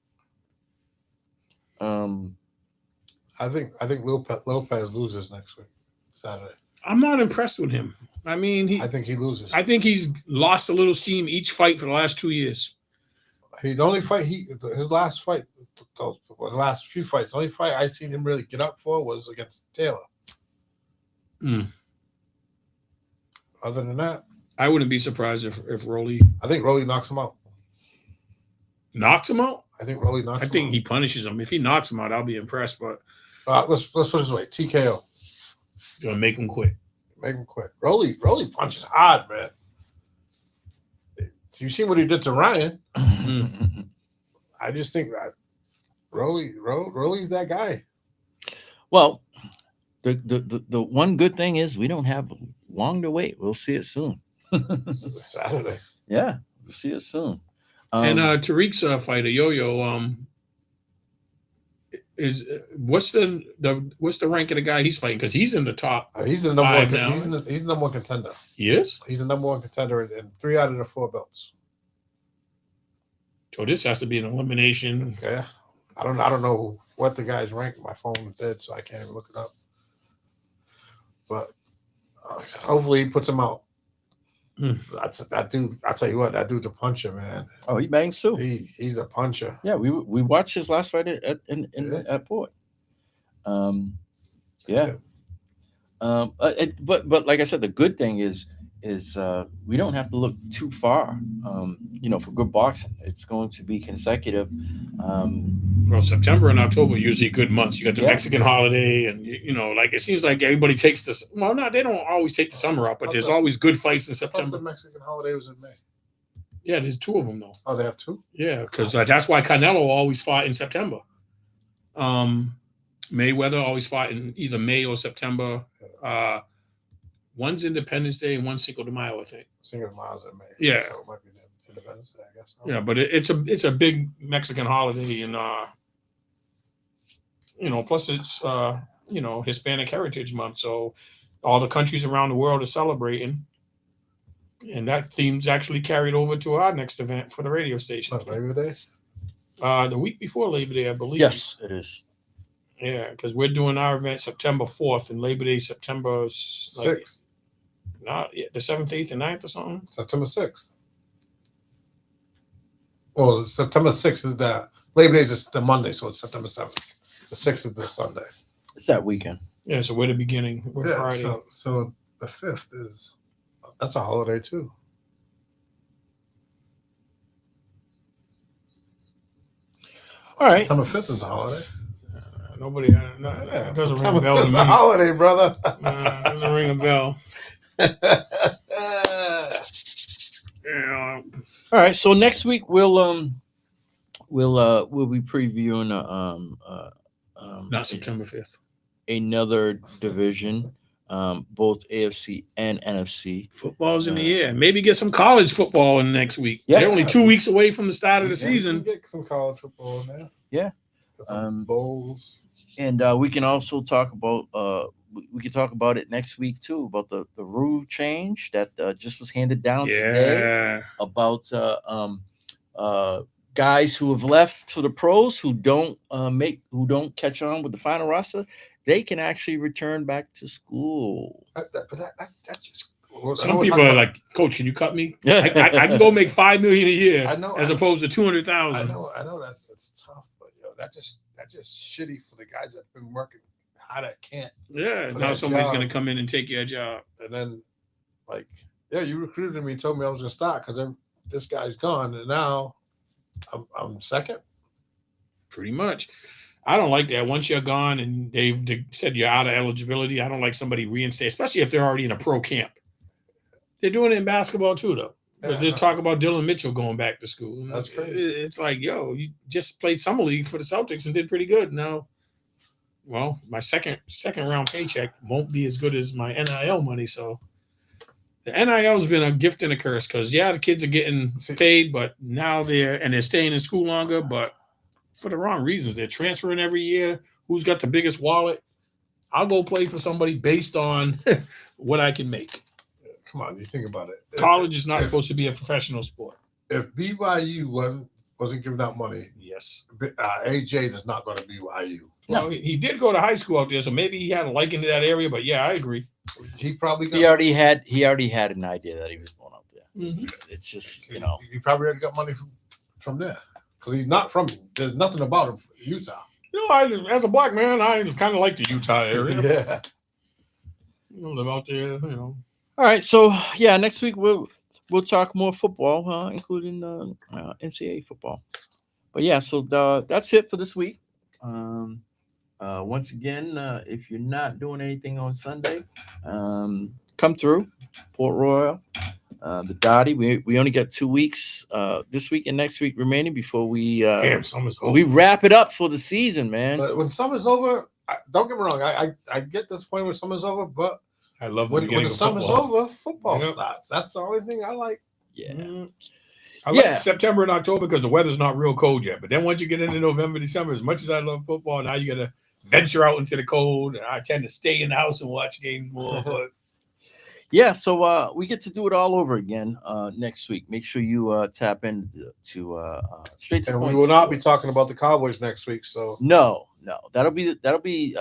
I think Lopez loses next week, Saturday. I'm not impressed with him. I mean, I think he loses. I think he's lost a little steam each fight for the last 2 years. The only fight his last fight, the last few fights, the only fight I seen him really get up for was against Taylor. Mm. Other than that, I wouldn't be surprised if Rolly I think Rolly knocks him out. knocks him out. I think Rolly knocks I him think out. he punishes him. If he knocks him out, I'll be impressed. But Let's put it this way: TKO, gonna make him quit. make him quit. Rolly punches hard, man. So you seen what he did to Ryan? I just think that Rolly's that guy. Well, the one good thing is we don't have long to wait. We'll see it soon. Saturday. Yeah, we'll see it soon. And Tariq's fighter Yo-Yo is what's the rank of the guy he's fighting? Because he's in the top. He's the number Five one. now. He's the number one contender. He is. He's the number one contender in 3 out of the 4 belts. So this has to be an elimination. Okay, I don't know what the guy's rank. My phone is dead, so I can't even look it up. But hopefully he puts him out. That's that dude. I tell you what, that dude's a puncher, man. Oh, he bangs too. He's a puncher. Yeah, we watched his last fight at Port. Yeah. But like I said, the good thing is we don't have to look too far. For good boxing, it's going to be consecutive. Well, September and October are usually good months. You got the Yeah. Mexican holiday, and like it seems like everybody takes this. Well, no, they don't always take the summer off, but there's always good fights in I thought September. the Mexican holiday was in May. Yeah, there's 2 of them though. Oh, they have 2. Yeah, because that's why Canelo always fought in September. Mayweather always fought in either May or September. One's Independence Day and one's Cinco de Mayo, I think. Cinco de Mayo's in May. Yeah. So it might be Independence Day, I guess. Yeah, but it's a big Mexican holiday, and plus it's Hispanic Heritage Month, so all the countries around the world are celebrating, and that theme's actually carried over to our next event for the radio station. What, Labor Day? The week before Labor Day, I believe. Yes, it is. Yeah, because we're doing our event September 4th, and Labor Day September 6th. The 7th, 8th, and 9th or something. September 6th. Well, September 6th is Labor Day is the Monday, so it's September 7th. The 6th is the Sunday. It's that weekend. Yeah, so we're the beginning. We're Friday. So the 5th is That's a holiday too. All right. September 5th is a holiday. Nobody Yeah, doesn't ring a September bell 5th to is me. a holiday, brother. Doesn't ring a bell. Yeah. All right. So next week we'll be previewing Not September 5th. another division, both AFC and NFC. Football's in the air. Maybe get some college football in next week. Yeah. They're only 2 weeks away from the start of the Yeah, you season. can get some college football in there. Yeah. Get some bowls. And we can also talk about we can talk about it next week too, about the rule change that just was handed down today Yeah. about guys who have left to the pros who don't catch on with the final roster. They can actually return back to school. But that just. Some people are like, Coach, can you cut me? I can go make $5 million a year as opposed to 200,000. I know it's tough, but that's just shitty for the guys that've been working hard at camp. Yeah, now somebody's going to come in and take your job. And then, you recruited me, told me I was going to start because this guy's gone, and now I'm second. Pretty much. I don't like that. Once you're gone and they said you're out of eligibility, I don't like somebody reinstate, especially if they're already in a pro camp. They're doing it in basketball too, though. Because there's talk about Dylan Mitchell going back to school. And that's crazy. It's like, yo, you just played summer league for the Celtics and did pretty good. Now, well, my second round paycheck won't be as good as my NIL money. So the NIL's been a gift and a curse because, the kids are getting paid, but now they're staying in school longer, but for the wrong reasons. They're transferring every year. Who's got the biggest wallet? I'll go play for somebody based on what I can make. Come on, you think about it. College is not supposed to be a professional sport. If BYU wasn't giving out money, yes, AJ is not going to BYU. Well, he did go to high school out there, so maybe he had a liking to that area. But I agree. He probably he already had an idea that he was going out there. Mm-hmm. It's just he probably already got money from there because he's not from. There's nothing about him from Utah. As a black man, I kind of like the Utah area. Yeah, live out there. All right, so next week we'll talk more football, including NCAA football. But so that's it for this week. Once again, if you're not doing anything on Sunday, come through Port Royal, the Dottie. We only got 2 weeks, this week and next week remaining before we wrap it up for the season, man. But when summer's over, don't get me wrong. I get disappointed when summer's over, but I love when the summer's over, football starts. That's the only thing I like. Yeah. I like September and October because the weather's not real cold yet. But then once you get into November, December, as much as I love football, now you got to venture out into the cold. I tend to stay in the house and watch games more. But so we get to do it all over again next week. Make sure you tap in to Straight to the Point. And we will not be talking about the Cowboys next week. So no, that'll be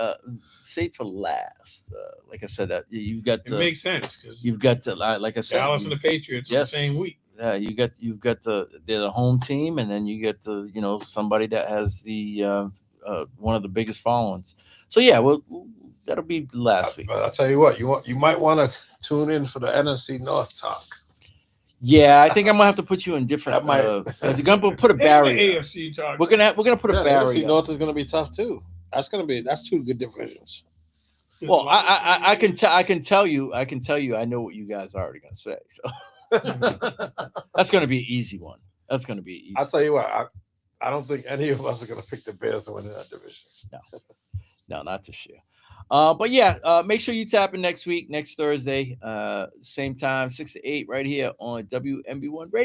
saved for last. Like I said, you got it makes sense because you've got to like I said, Dallas and the Patriots on the same week. Yeah, you've got they're the home team, and then you get somebody that has the one of the biggest followings. So that'll be last week. But I'll tell you what, you might want to tune in for the NFC North talk. Yeah, I think I'm gonna have to put you in different. You're gonna put a barrier. AFC talk. We're gonna put a barrier. NFC North is gonna be tough too. That's two good divisions. Well, I can tell you. I know what you guys are already gonna say. So that's gonna be an easy one. That's gonna be easy. I'll tell you what. I don't think any of us are gonna pick the Bears to win in that division. No, not this year. But make sure you tap in next week, next Thursday, same time, 6 to 8, right here on WMB1 Radio.